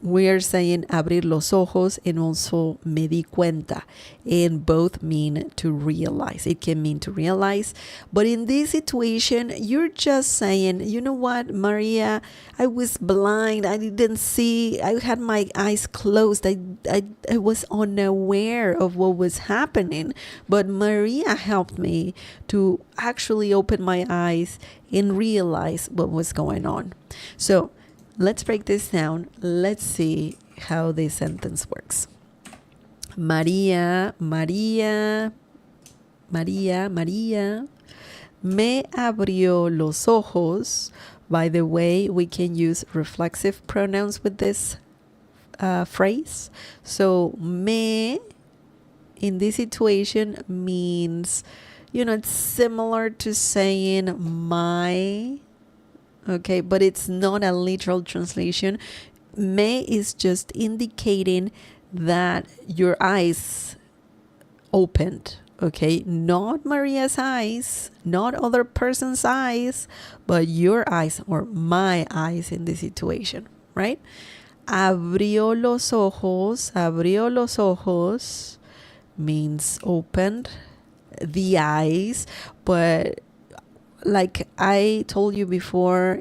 We're saying abrir los ojos and also me di cuenta, and both mean to realize. It can mean to realize, but in this situation, you're just saying, you know what, Maria, I was blind. I didn't see. I had my eyes closed. I was unaware of what was happening, but Maria helped me to actually open my eyes and realize what was going on. So let's break this down. Let's see how this sentence works. María me abrió los ojos. By the way, we can use reflexive pronouns with this phrase. So me in this situation means, you know, it's similar to saying my. Okay, but it's not a literal translation. Me is just indicating that your eyes opened. Okay, not Maria's eyes, not other person's eyes, but your eyes or my eyes in this situation, right? Abrió los ojos means opened the eyes, but like I told you before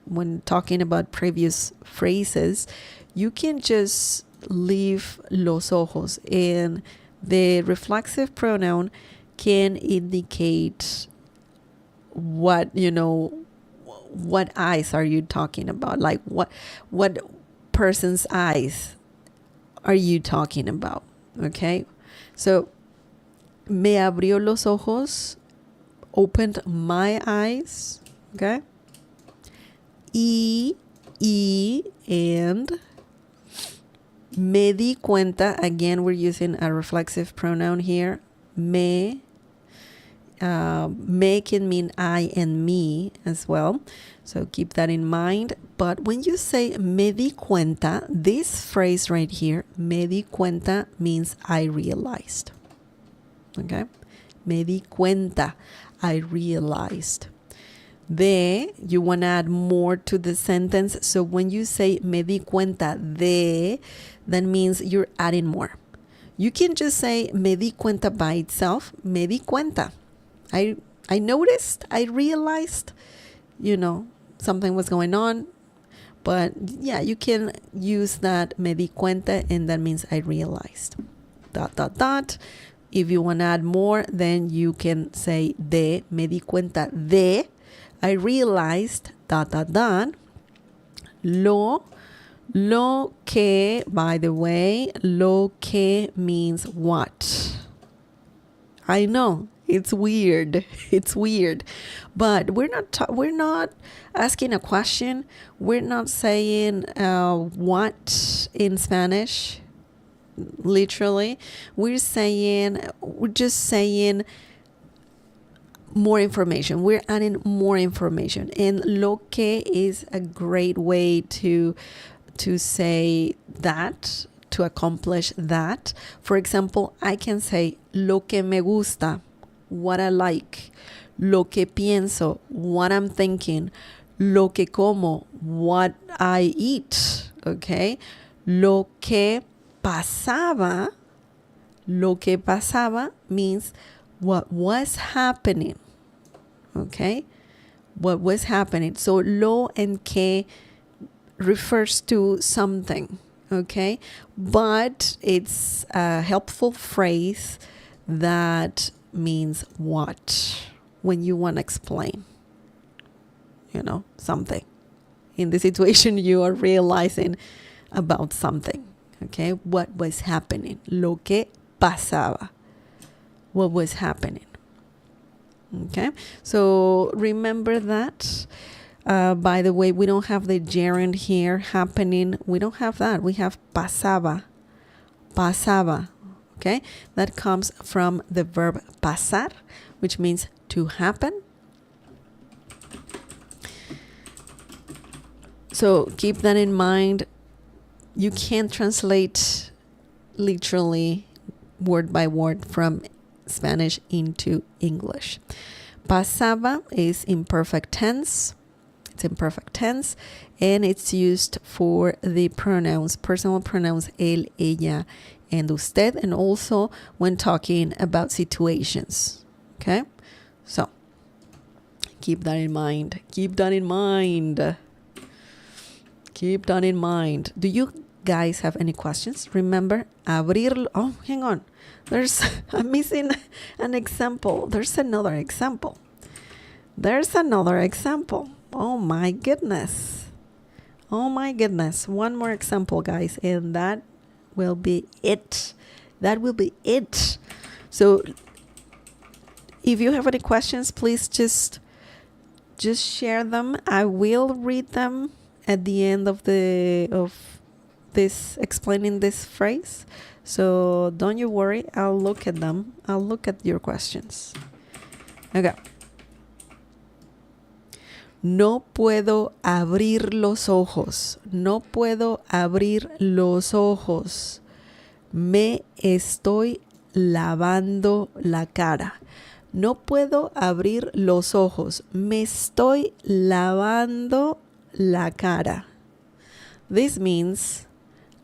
when talking about previous phrases, you can just leave los ojos, and the reflexive pronoun can indicate what, you know, what eyes are you talking about? Like what person's eyes are you talking about? Okay, so Me abrió los ojos, opened my eyes, okay? Y, and me di cuenta, again, we're using a reflexive pronoun here. Me can mean I and me as well. So keep that in mind. But when you say me di cuenta, this phrase right here, me di cuenta, means I realized. Okay? Me di cuenta, I realized. You want to add more to the sentence. So when you say me di cuenta de, that means you're adding more. You can just say me di cuenta by itself, me di cuenta. I noticed, I realized, something was going on. But yeah, you can use that me di cuenta, and that means I realized. ... If you want to add more, then you can say de, me di cuenta de, I realized ... Lo que, by the way, lo que means what? I know, it's weird. It's weird. But we're not asking a question. We're not saying what in Spanish, literally. We're just saying more information. We're adding more information. And lo que is a great way to say that, to accomplish that. For example, I can say lo que me gusta, what I like. Lo que pienso, what I'm thinking. Lo que como, what I eat. Okay? Lo que pasaba means what was happening. Okay? What was happening. So lo and que refers to something. Okay? But it's a helpful phrase that means what when you want to explain, something. In the situation, you are realizing about something. Okay? What was happening. Lo que pasaba. What was happening. Okay? So remember that. By the way, we don't have the gerund here, happening. We don't have that. We have pasaba. Pasaba. Okay? That comes from the verb pasar, which means to happen. So keep that in mind. You can't translate literally word by word from Spanish into English. Pasaba is imperfect tense. It's imperfect tense, and it's used for the pronouns, personal pronouns él, ella, and usted, and also when talking about situations. Okay? So, keep that in mind. Keep that in mind. Keep that in mind. Do you guys have any questions? Remember, abrir. Oh, hang on. I'm missing an example. There's another example. Oh my goodness. One more example, guys, and that will be it. So if you have any questions, please just share them. I will read them at the end of this explaining this phrase. So don't you worry, I'll look at them. I'll look at your questions. Okay. No puedo abrir los ojos. No puedo abrir los ojos. Me estoy lavando la cara. No puedo abrir los ojos. Me estoy lavando la cara. This means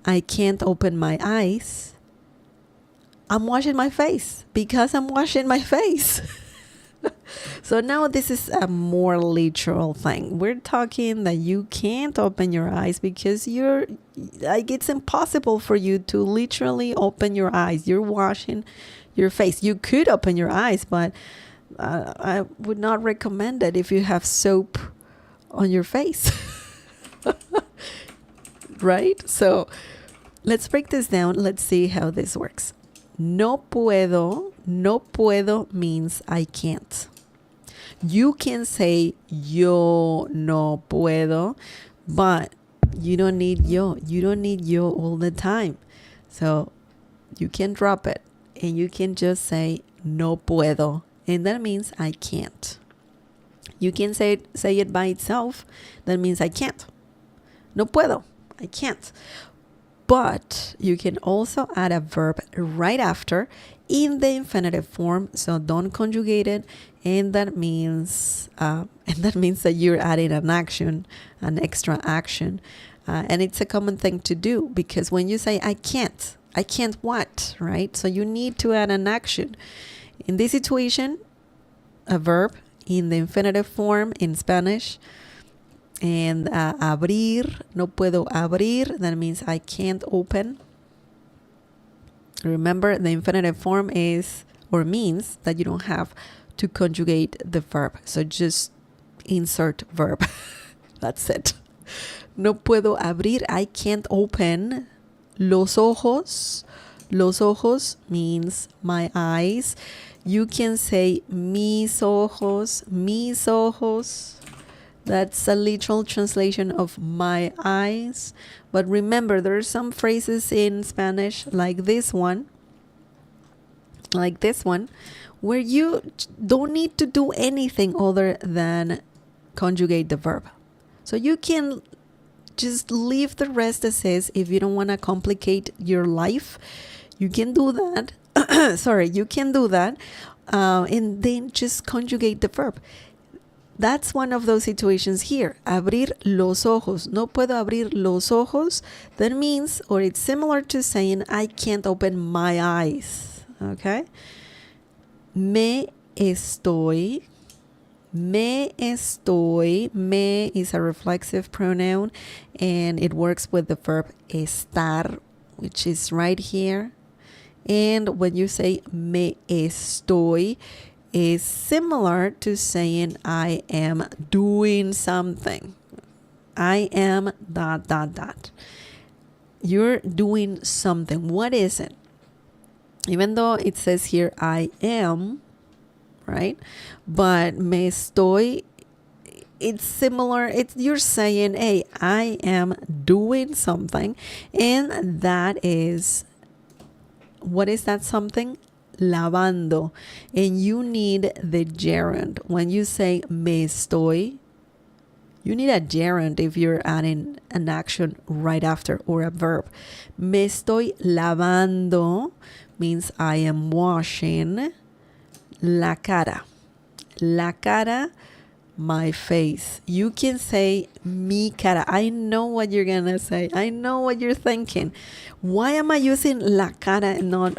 I can't open my eyes. I'm washing my face because I'm washing my face. So now this is a more literal thing. We're talking that you can't open your eyes because it's impossible for you to literally open your eyes. You're washing your face. You could open your eyes, but I would not recommend it if you have soap on your face. Right? So let's break this down. Let's see how this works. No puedo means I can't. You can say yo no puedo, but you don't need yo. You don't need yo all the time. So you can drop it and you can just say no puedo. And that means I can't. You can say it by itself. That means I can't. No puedo. I can't. But you can also add a verb right after in the infinitive form. So don't conjugate it. And that means that you're adding an action, an extra action. And it's a common thing to do because when you say I can't what, right? So you need to add an action. In this situation, a verb in the infinitive form in Spanish. And abrir, no puedo abrir, that means I can't open. Remember, the infinitive form is or means that you don't have to conjugate the verb. So just insert verb. That's it. No puedo abrir, I can't open. Los ojos. Los ojos means my eyes. You can say mis ojos, mis ojos. That's a literal translation of my eyes. But remember, there are some phrases in Spanish like this one, where you don't need to do anything other than conjugate the verb. So you can just leave the rest as is if you don't want to complicate your life. You can do that. You can do that. And then just conjugate the verb. That's one of those situations here. Abrir los ojos. No puedo abrir los ojos. That means, or it's similar to saying, I can't open my eyes. Okay? Me estoy. Me estoy. Me is a reflexive pronoun and it works with the verb estar, which is right here. And when you say me estoy, is similar to saying I am doing something. I am ... You're doing something. What is it? Even though it says here I am, right? But me estoy, it's similar. You're saying, hey, I am doing something. And that is, what is that something? Lavando. And you need the gerund. When you say me estoy, you need a gerund if you're adding an action right after or a verb. Me estoy lavando means I am washing la cara. La cara, my face. You can say mi cara. I know what you're gonna say. I know what you're thinking. Why am I using la cara and not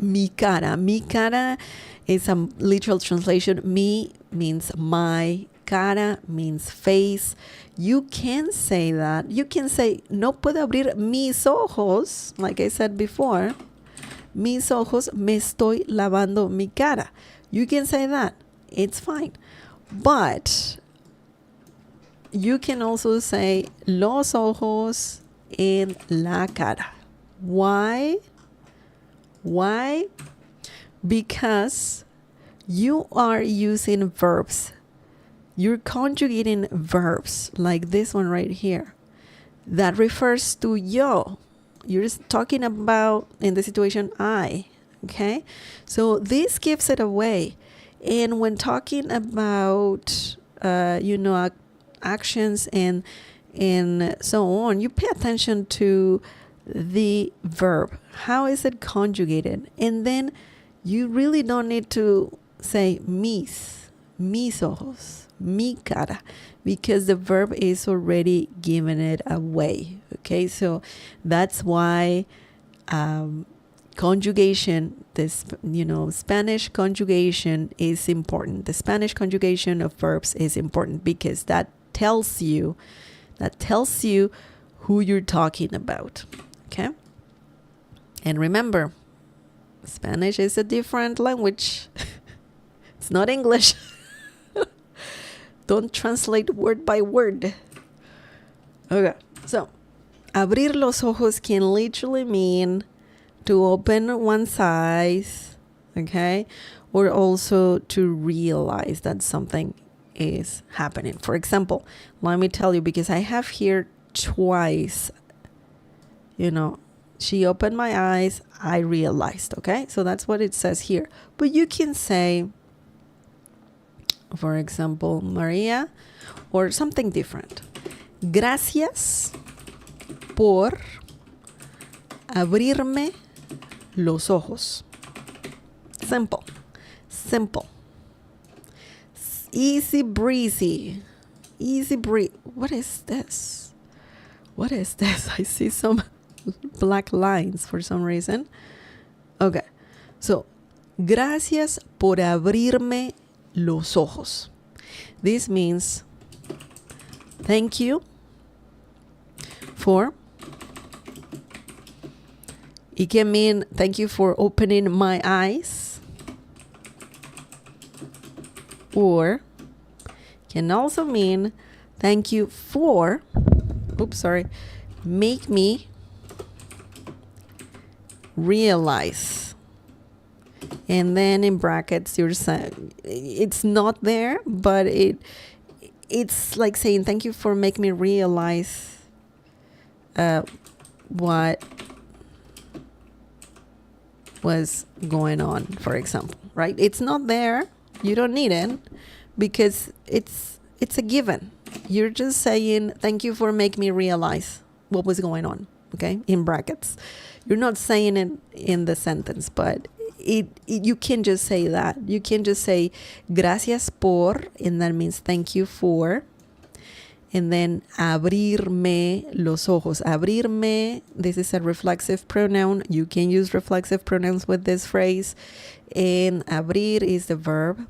mi cara? Mi cara is a literal translation. Mi means my, cara means face. You can say that. You can say no puedo abrir mis ojos, like I said before. Mis ojos, me estoy lavando mi cara. You can say that. It's fine. But you can also say los ojos en la cara. Why? Why? Because you are using verbs. You're conjugating verbs like this one right here. That refers to yo. You're talking about, in the situation, I. Okay? So this gives it away. And when talking about, actions and so on, you pay attention to the verb. How is it conjugated? And then you really don't need to say mis ojos, mi cara, because the verb is already giving it away. Okay, so that's why conjugation, Spanish conjugation is important. The Spanish conjugation of verbs is important because that tells you who you're talking about. Okay? And remember, Spanish is a different language. It's not English. Don't translate word by word. Okay, so abrir los ojos can literally mean to open one's eyes, okay? Or also to realize that something is happening. For example, let me tell you, because I have here twice, she opened my eyes, I realized, okay? So that's what it says here. But you can say, for example, Maria, or something different. Gracias por abrirme los ojos. Simple. Easy breezy. What is this? I see some black lines for some reason. Okay. So, gracias por abrirme los ojos. This means thank you for. It can mean thank you for opening my eyes. Or can also mean thank you for, make me realize. And then in brackets, you're saying, it's not there, but it's like saying thank you for making me realize what was going on, for example, right? It's not there. You don't need it because it's a given. You're just saying thank you for making me realize what was going on, okay? In brackets. You're not saying it in the sentence, but you can just say that. You can just say gracias por, and that means thank you for. And then abrirme los ojos. Abrirme, this is a reflexive pronoun. You can use reflexive pronouns with this phrase. And abrir is the verb.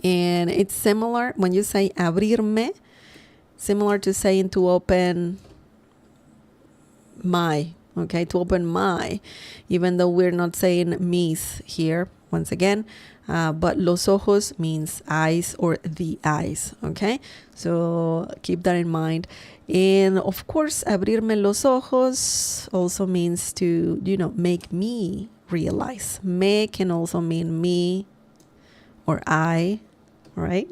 And it's similar when you say abrirme, similar to saying to open my, okay? To open my, even though we're not saying mis here, once again. But los ojos means eyes or the eyes, okay? So keep that in mind. And of course, abrirme los ojos also means to, make me realize. Me can also mean me or I, right?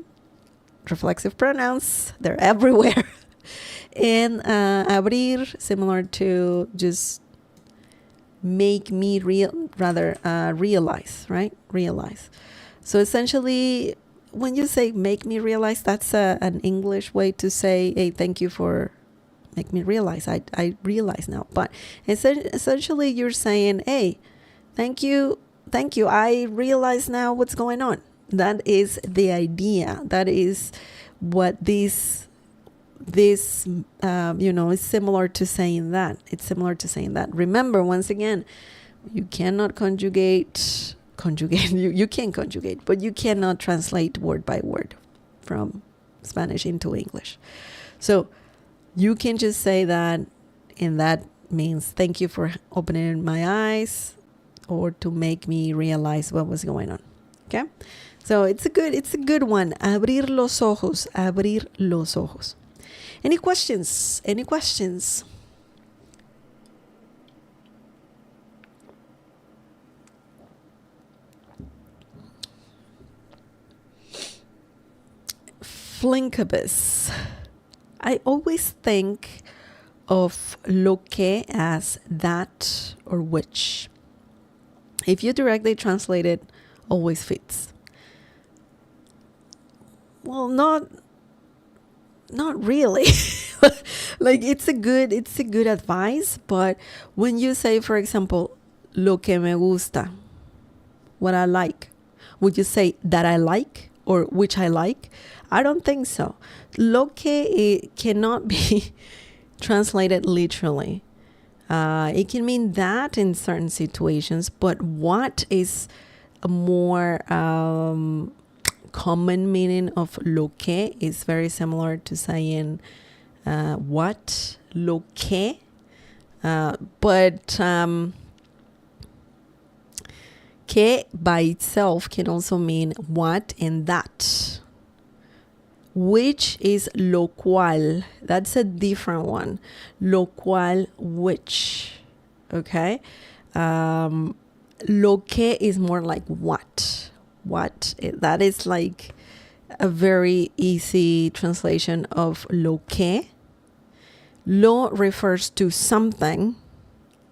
Reflexive pronouns, they're everywhere. And abrir, similar to just make me realize, right? Realize. So essentially, when you say make me realize, that's an English way to say, hey, thank you for make me realize. I realize now. But essentially, you're saying, hey, thank you. I realize now what's going on. That is the idea. That is what this is similar to saying that. It's similar to saying that. Remember, once again, you cannot conjugate. You can conjugate, but you cannot translate word by word from Spanish into English. So you can just say that, and that means thank you for opening my eyes, or to make me realize what was going on. Okay, so it's a good one. Abrir los ojos. Abrir los ojos. Any questions? Flinkibus. I always think of lo que as that or which. If you directly translate it, always fits. Well, not really. Like it's a good advice, but when you say, for example, lo que me gusta, what I like, would you say that I like or which I like? I don't think so. Lo que cannot be translated literally. It can mean that in certain situations, but what is a more common meaning of lo que is very similar to saying what, lo que, but que by itself can also mean what and that, which is lo cual. That's a different one. Lo cual, which. Okay. Lo que is more like what. That is like a very easy translation of lo que. Lo refers to something.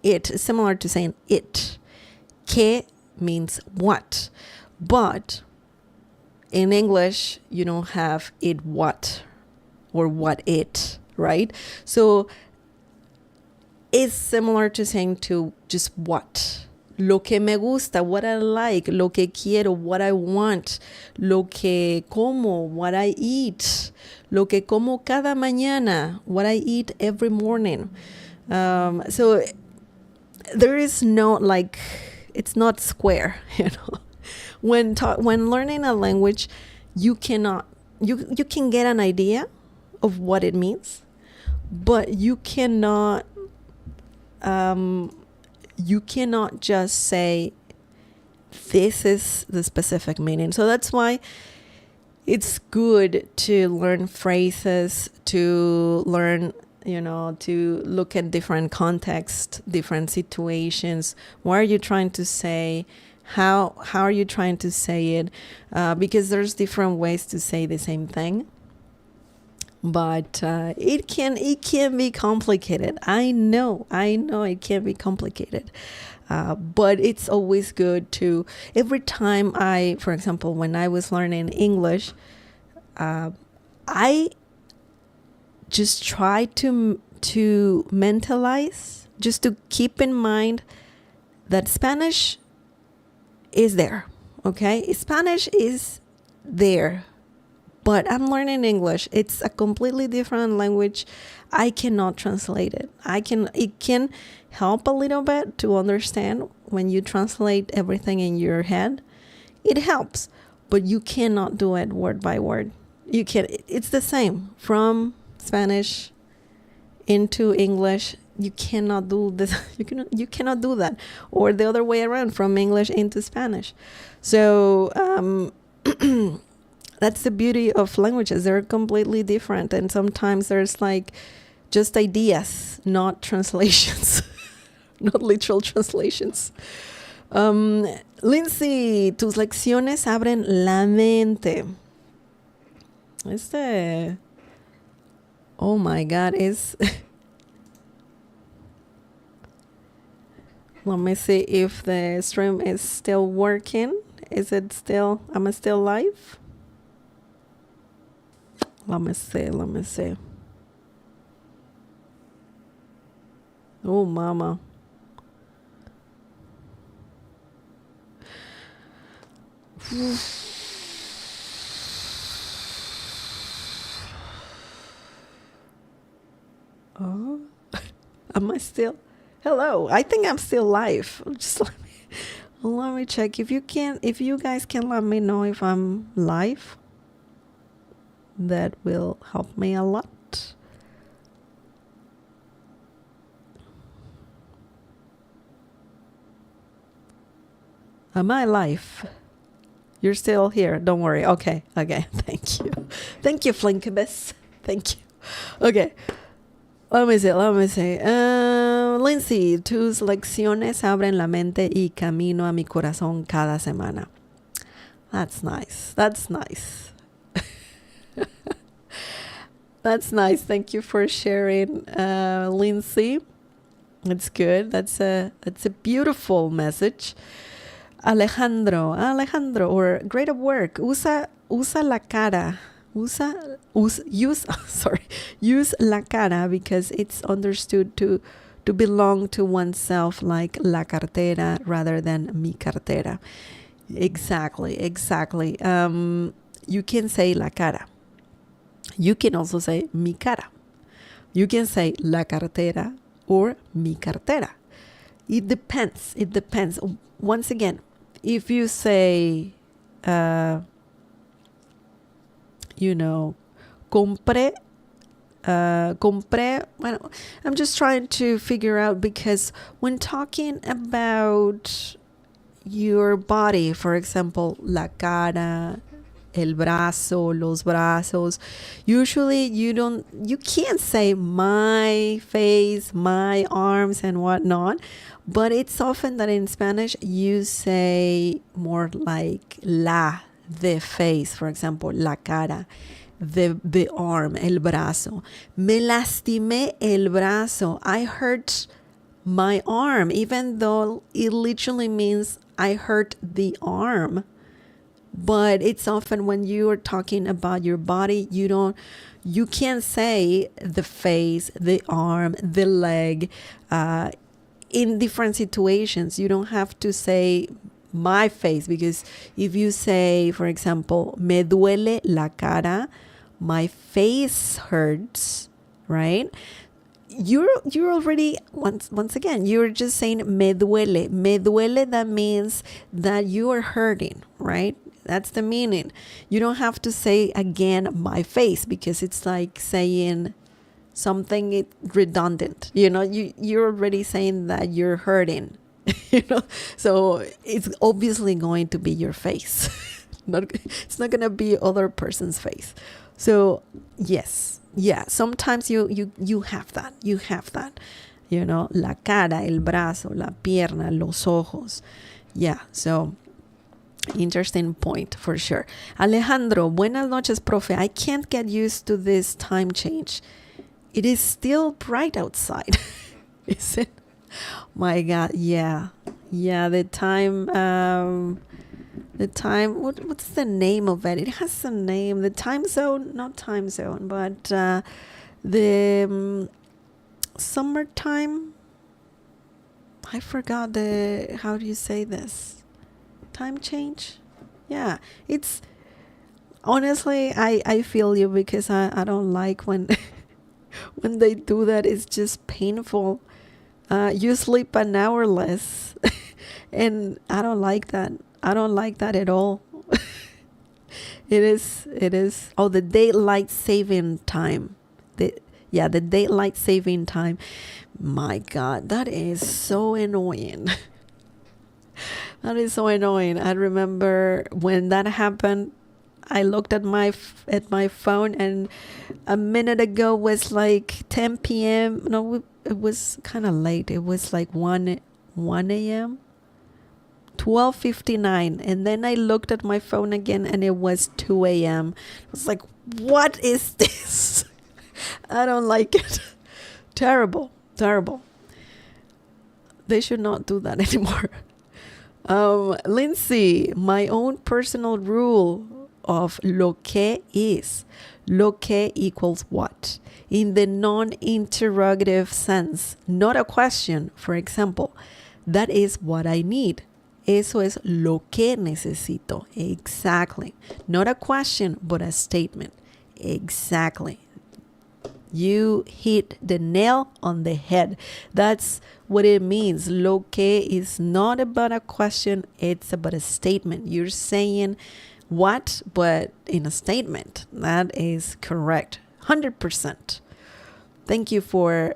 It is similar to saying it. Que means what. But in English, you don't have it what or what it, right? So it's similar to saying to just what. Lo que me gusta, what I like. Lo que quiero, what I want. Lo que como, what I eat. Lo que como cada mañana, what I eat every morning. So there is no, like, it's not square, you know. When learning a language, you can get an idea of what it means, but you cannot just say this is the specific meaning. So that's why it's good to learn phrases, to learn, to look at different contexts, different situations. What are you trying to say? How are you trying to say it? Because there's different ways to say the same thing. But it can be complicated. I know it can be complicated. But it's always good to, every time for example, when I was learning English, I just try to mentalize, just to keep in mind that Spanish is there, okay? Spanish is there, but I'm learning English. It's a completely different language. I cannot translate it. It can help a little bit to understand when you translate everything in your head. It helps, but you cannot do it word by word. It's the same from Spanish into English. You cannot do this. You cannot do that, or the other way around, from English into Spanish. So that's the beauty of languages. They're completely different, and sometimes there's like just ideas, not translations, not literal translations. Lindsay, tus lecciones abren la mente. Oh my God, let me see if the stream is still working. Am I still live? Let me see. Oh, mama. Oh, am I still? Hello, I think I'm still live. Just let me check. If you guys can let me know if I'm live, that will help me a lot. Am I live? You're still here. Don't worry. Okay. Thank you. Thank you, Flinkibus. Thank you. Okay. Let me see. Lindsay, tus lecciones abren la mente y camino a mi corazón cada semana. That's nice. That's nice. Thank you for sharing, Lindsay. It's good. That's a beautiful message. Alejandro, or great at work. Usa la cara. Use la cara, because it's understood to belong to oneself, like la cartera rather than mi cartera. Exactly. You can say la cara. You can also say mi cara. You can say la cartera or mi cartera. It depends. Once again, if you say, compré. Well, I'm just trying to figure out, because when talking about your body, for example, la cara, el brazo, los brazos. Usually you can't say my face, my arms and whatnot, but it's often that in Spanish you say more like the face, for example, la cara, the arm, el brazo. Me lastimé el brazo. I hurt my arm, even though it literally means I hurt the arm. But it's often when you are talking about your body, you can't say the face, the arm, the leg. In different situations, you don't have to say my face, because if you say, for example, me duele la cara, my face hurts, right? You're already, once again, you're just saying me duele. Me duele, that means that you are hurting, right? That's the meaning. You don't have to say again my face, because it's like saying something redundant. You're already saying that you're hurting. So it's obviously going to be your face. It's not gonna be other person's face. So yes, yeah, sometimes you have that. La cara, el brazo, la pierna, los ojos. Yeah, so interesting point for sure. Alejandro, buenas noches, profe. I can't get used to this time change. It is still bright outside. Is it? My God, yeah. The time, what's the name of it? It has a name. The time zone, not time zone, but the summertime. I forgot how do you say this? Time change? Yeah, it's, honestly, I feel you, because I don't like when when they do that. It's just painful. You sleep an hour less. And I don't like that. I don't like that at all. It is. Oh, the daylight saving time. The daylight saving time. My God, that is so annoying. That is so annoying. I remember when that happened, I looked at my phone, and a minute ago was like 10 p.m. No, it was kind of late. It was like 1 a.m. 12:59, and then I looked at my phone again, and it was 2 a.m. I was like, what is this? I don't like it. Terrible. They should not do that anymore. Lindsay, my own personal rule of lo que is. Lo que equals what? In the non-interrogative sense, not a question. For example, that is what I need. Eso es lo que necesito. Exactly. Not a question, but a statement. Exactly. You hit the nail on the head. That's what it means. Lo que is not about a question, it's about a statement. You're saying what, but in a statement. That is correct. 100%. Thank you for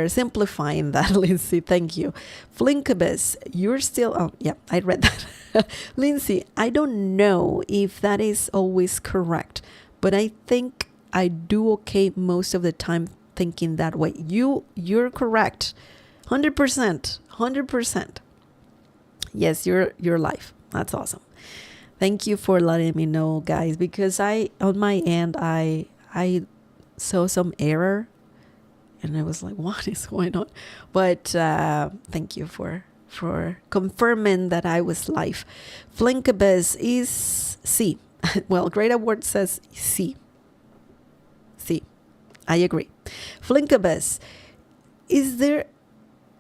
simplifying that, Lindsay. Thank you. Flinkabus, you're still... Oh, yeah, I read that. Lindsay, I don't know if that is always correct, but I think I do okay most of the time thinking that way. You're correct. 100%. 100%. Yes, your life. That's awesome. Thank you for letting me know, guys, because on my end, I saw some error. And I was like, what is going on? But thank you for confirming that I was live. Flinkabus is C. Well, Great Award says C. C. I agree. Flinkabus, is there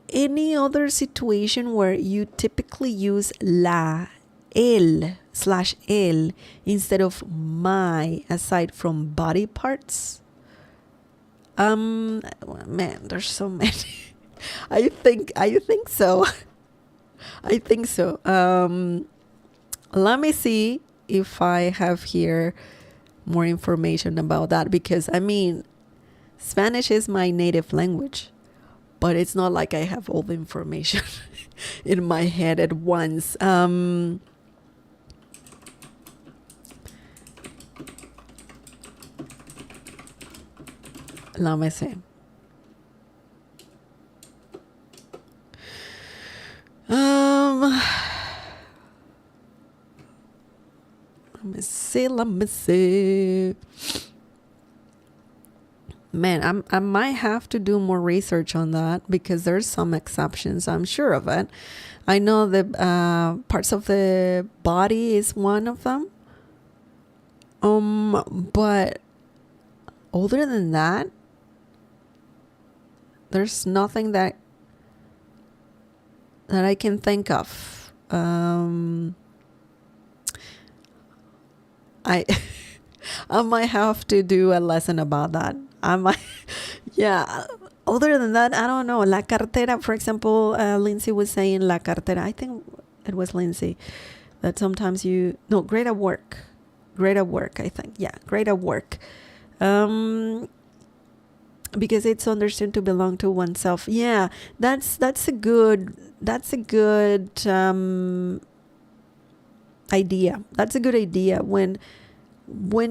any other situation where you typically use la, el/el instead of my, aside from body parts? Man, there's so many. I think so. I think so. Let me see if I have here more information about that, because I mean, Spanish is my native language, but it's not like I have all the information in my head at once. Let me see. Let me see. Man, I might have to do more research on that because there's some exceptions. I'm sure of it. I know the parts of the body is one of them. But other than that, there's nothing that I can think of. I might have to do a lesson about that. I might, yeah. Other than that, I don't know. La cartera, for example, Lindsay was saying la cartera. I think it was Lindsay that sometimes great at work. Great at work, I think. Yeah, great at work. Because it's understood to belong to oneself. Yeah, that's a good idea. That's a good idea when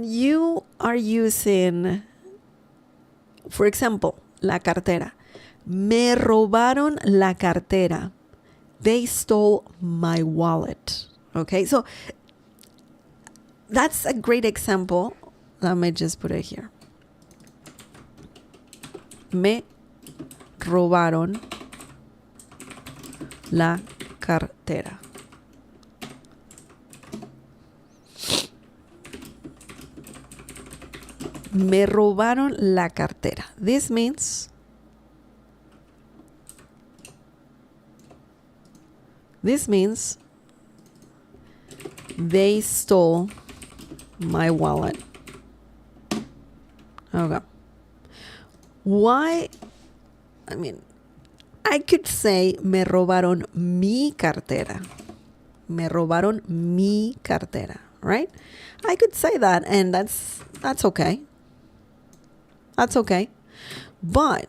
you are using, for example, la cartera. Me robaron la cartera. They stole my wallet. Okay, so that's a great example. Let me just put it here. Me robaron la cartera. Me robaron la cartera. This means they stole my wallet. Okay. Why? I mean, I could say me robaron mi cartera. Me robaron mi cartera, right? I could say that, and that's okay. That's okay. But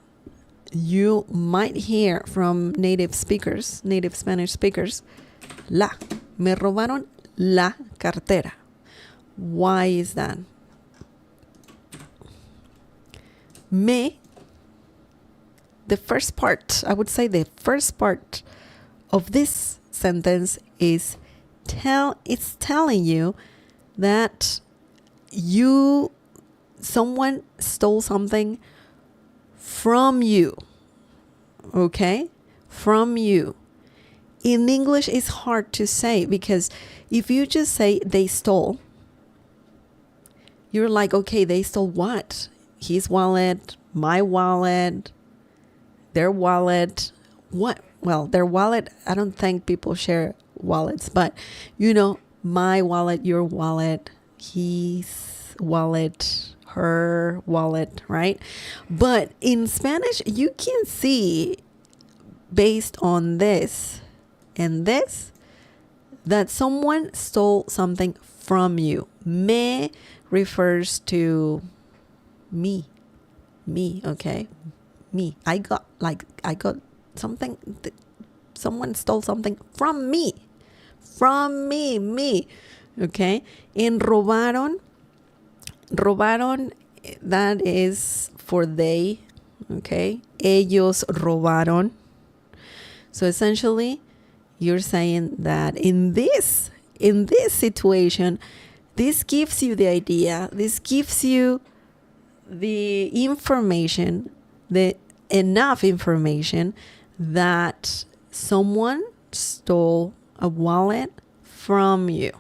you might hear from native Spanish speakers, me robaron la cartera. Why is that? The first part of this sentence is telling you that someone stole something from you. Okay? From you. In English, it's hard to say because if you just say they stole, you're like, okay, they stole what? His wallet, my wallet, their wallet. What? Well, their wallet, I don't think people share wallets, but my wallet, your wallet, his wallet, her wallet, right? But in Spanish, you can see based on this and this that someone stole something from you. Me refers to me, okay? Me. I got something, someone stole something from me. From me. Okay? In robaron, that is for they, okay? Ellos robaron. So essentially, you're saying that in this situation, this gives you the idea, this gives you the information, the enough information that someone stole a wallet from you.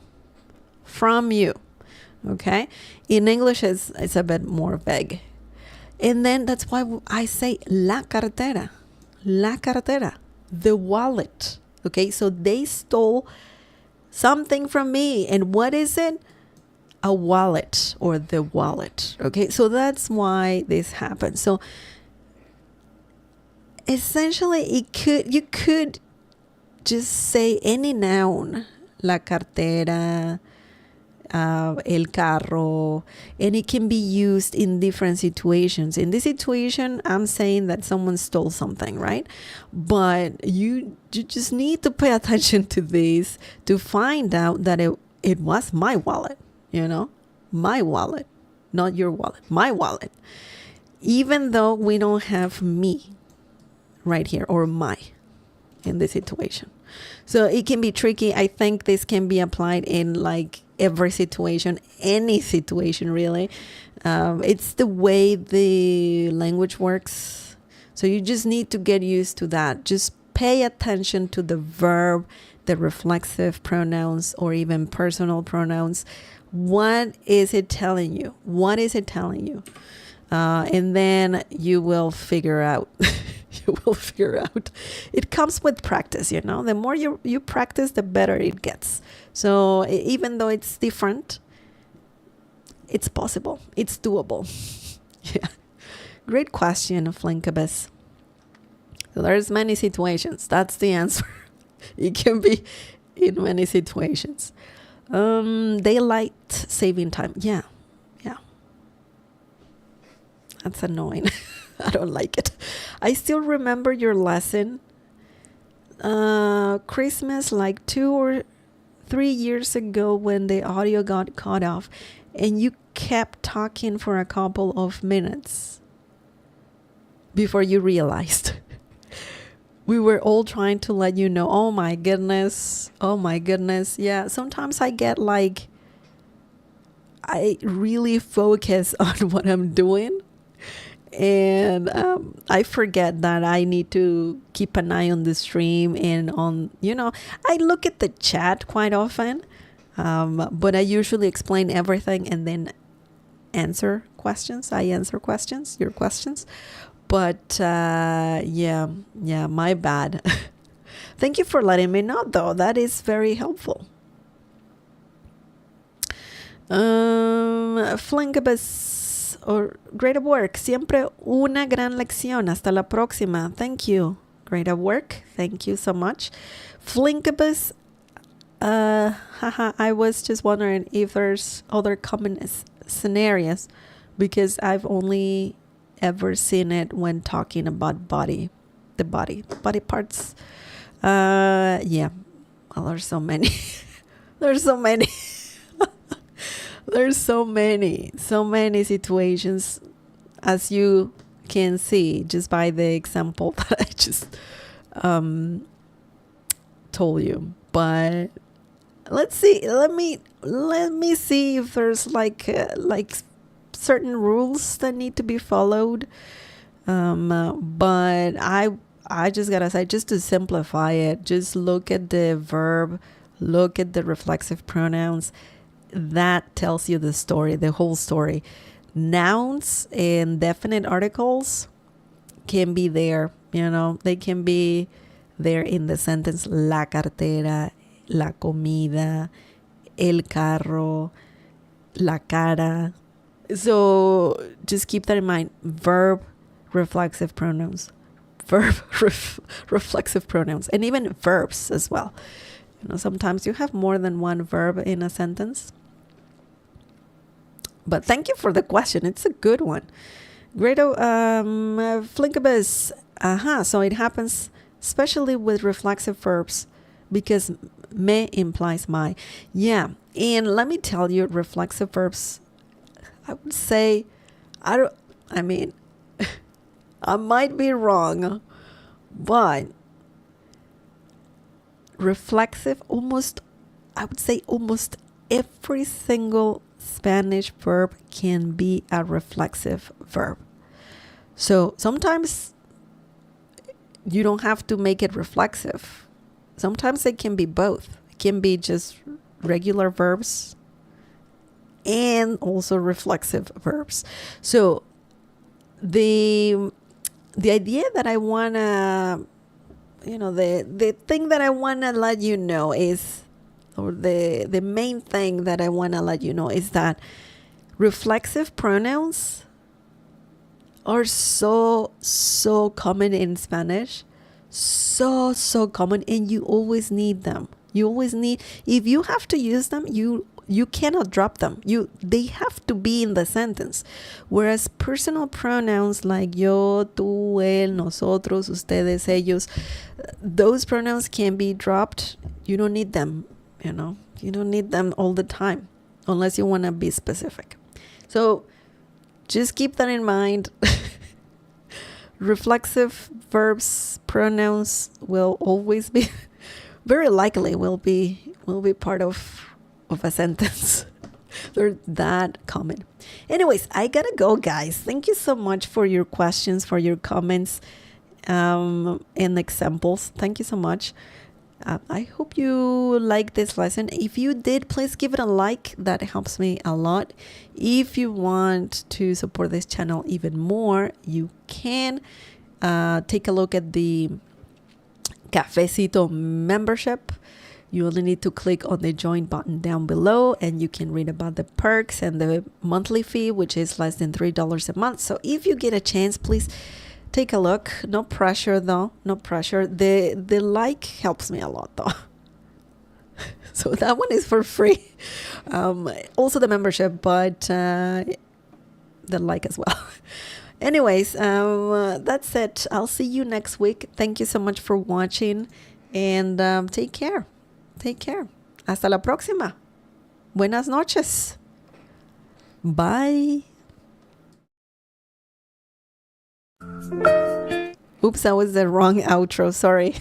Okay? In English, it's a bit more vague. And then that's why I say la cartera, the wallet. Okay? So they stole something from me. And what is it? A wallet or the wallet. Okay? So that's why this happens. So essentially, you could just say any noun, la cartera, el carro, and it can be used in different situations. In this situation, I'm saying that someone stole something, right? But you just need to pay attention to this to find out that it was my wallet, my wallet, not your wallet, my wallet. even though we don't have me right here or my in this situation. So it can be tricky. I think this can be applied in like every situation, any situation really. It's the way the language works. So you just need to get used to that. Just pay attention to the verb, the reflexive pronouns, or even personal pronouns. What is it telling you? What is it telling you? And then you will figure out. You will figure out. It comes with practice, you know. The more you practice, the better it gets. So even though it's different, it's possible. It's doable. Yeah. Great question, Flinkabus. So there's many situations. That's the answer. It can be in many situations. Daylight saving time. Yeah. That's annoying. I don't like it. I still remember your lesson. Christmas like 2 or 3 years ago when the audio got cut off and you kept talking for a couple of minutes before you realized. We were all trying to let you know, oh my goodness. Yeah, sometimes I get like, I really focus on what I'm doing. And I forget that I need to keep an eye on the stream and on, I look at the chat quite often, but I usually explain everything and then answer questions. I answer questions, your questions. But yeah, my bad. Thank you for letting me know, though. That is very helpful. Flinkabus. Or great work. Siempre una gran lección. Hasta la próxima. Thank you. Great work. Thank you so much. Flinkabus. I was just wondering if there's other common scenarios because I've only ever seen it when talking about body parts. Yeah. Well, there's so many. There's so many. There's so many situations, as you can see just by the example that I just told you. But let's see. Let me see if there's like certain rules that need to be followed. But I just gotta say, just to simplify it, just look at the verb, look at the reflexive pronouns. That tells you the story, the whole story. Nouns and definite articles can be there, they can be there in the sentence. La cartera, la comida, el carro, la cara. So just keep that in mind. Verb, reflexive pronouns. Verb, reflexive pronouns. And even verbs as well. Sometimes you have more than one verb in a sentence. But thank you for the question. It's a good one. Great, Flinkabus. So it happens especially with reflexive verbs because me implies my. Yeah. And let me tell you, reflexive verbs, I would say, I might be wrong, but reflexive, almost every single Spanish verb can be a reflexive verb. So sometimes you don't have to make it reflexive. Sometimes it can be both. It can be just regular verbs and also reflexive verbs. So the idea that I want to, the thing that I want to let you know is, or the main thing that I want to let you know is that reflexive pronouns are so common in Spanish. So common, and you always need them. You always need, if you have to use them, you cannot drop them. They have to be in the sentence. Whereas personal pronouns like yo, tú, él, nosotros, ustedes, ellos, those pronouns can be dropped. You don't need them. You don't need them all the time unless you want to be specific. So just keep that in mind. reflexive verbs, pronouns will always be very likely will be part of a sentence. They're that common. Anyways, I gotta go, guys. Thank you so much for your questions, for your comments, and examples. Thank you so much. I hope you like this lesson. If you did, please give it a like. That helps me a lot. If you want to support this channel even more, you can take a look at the Cafecito membership. You only need to click on the join button down below, and you can read about the perks and the monthly fee, which is less than $3 a month. So if you get a chance, please take a look. No pressure though, no pressure. The like helps me a lot though. So that one is for free. Also the membership, but the like as well. Anyways, that's it. I'll see you next week. Thank you so much for watching, and take care. Take care. Hasta la próxima. Buenas noches. Bye. Oops, that was the wrong outro. Sorry.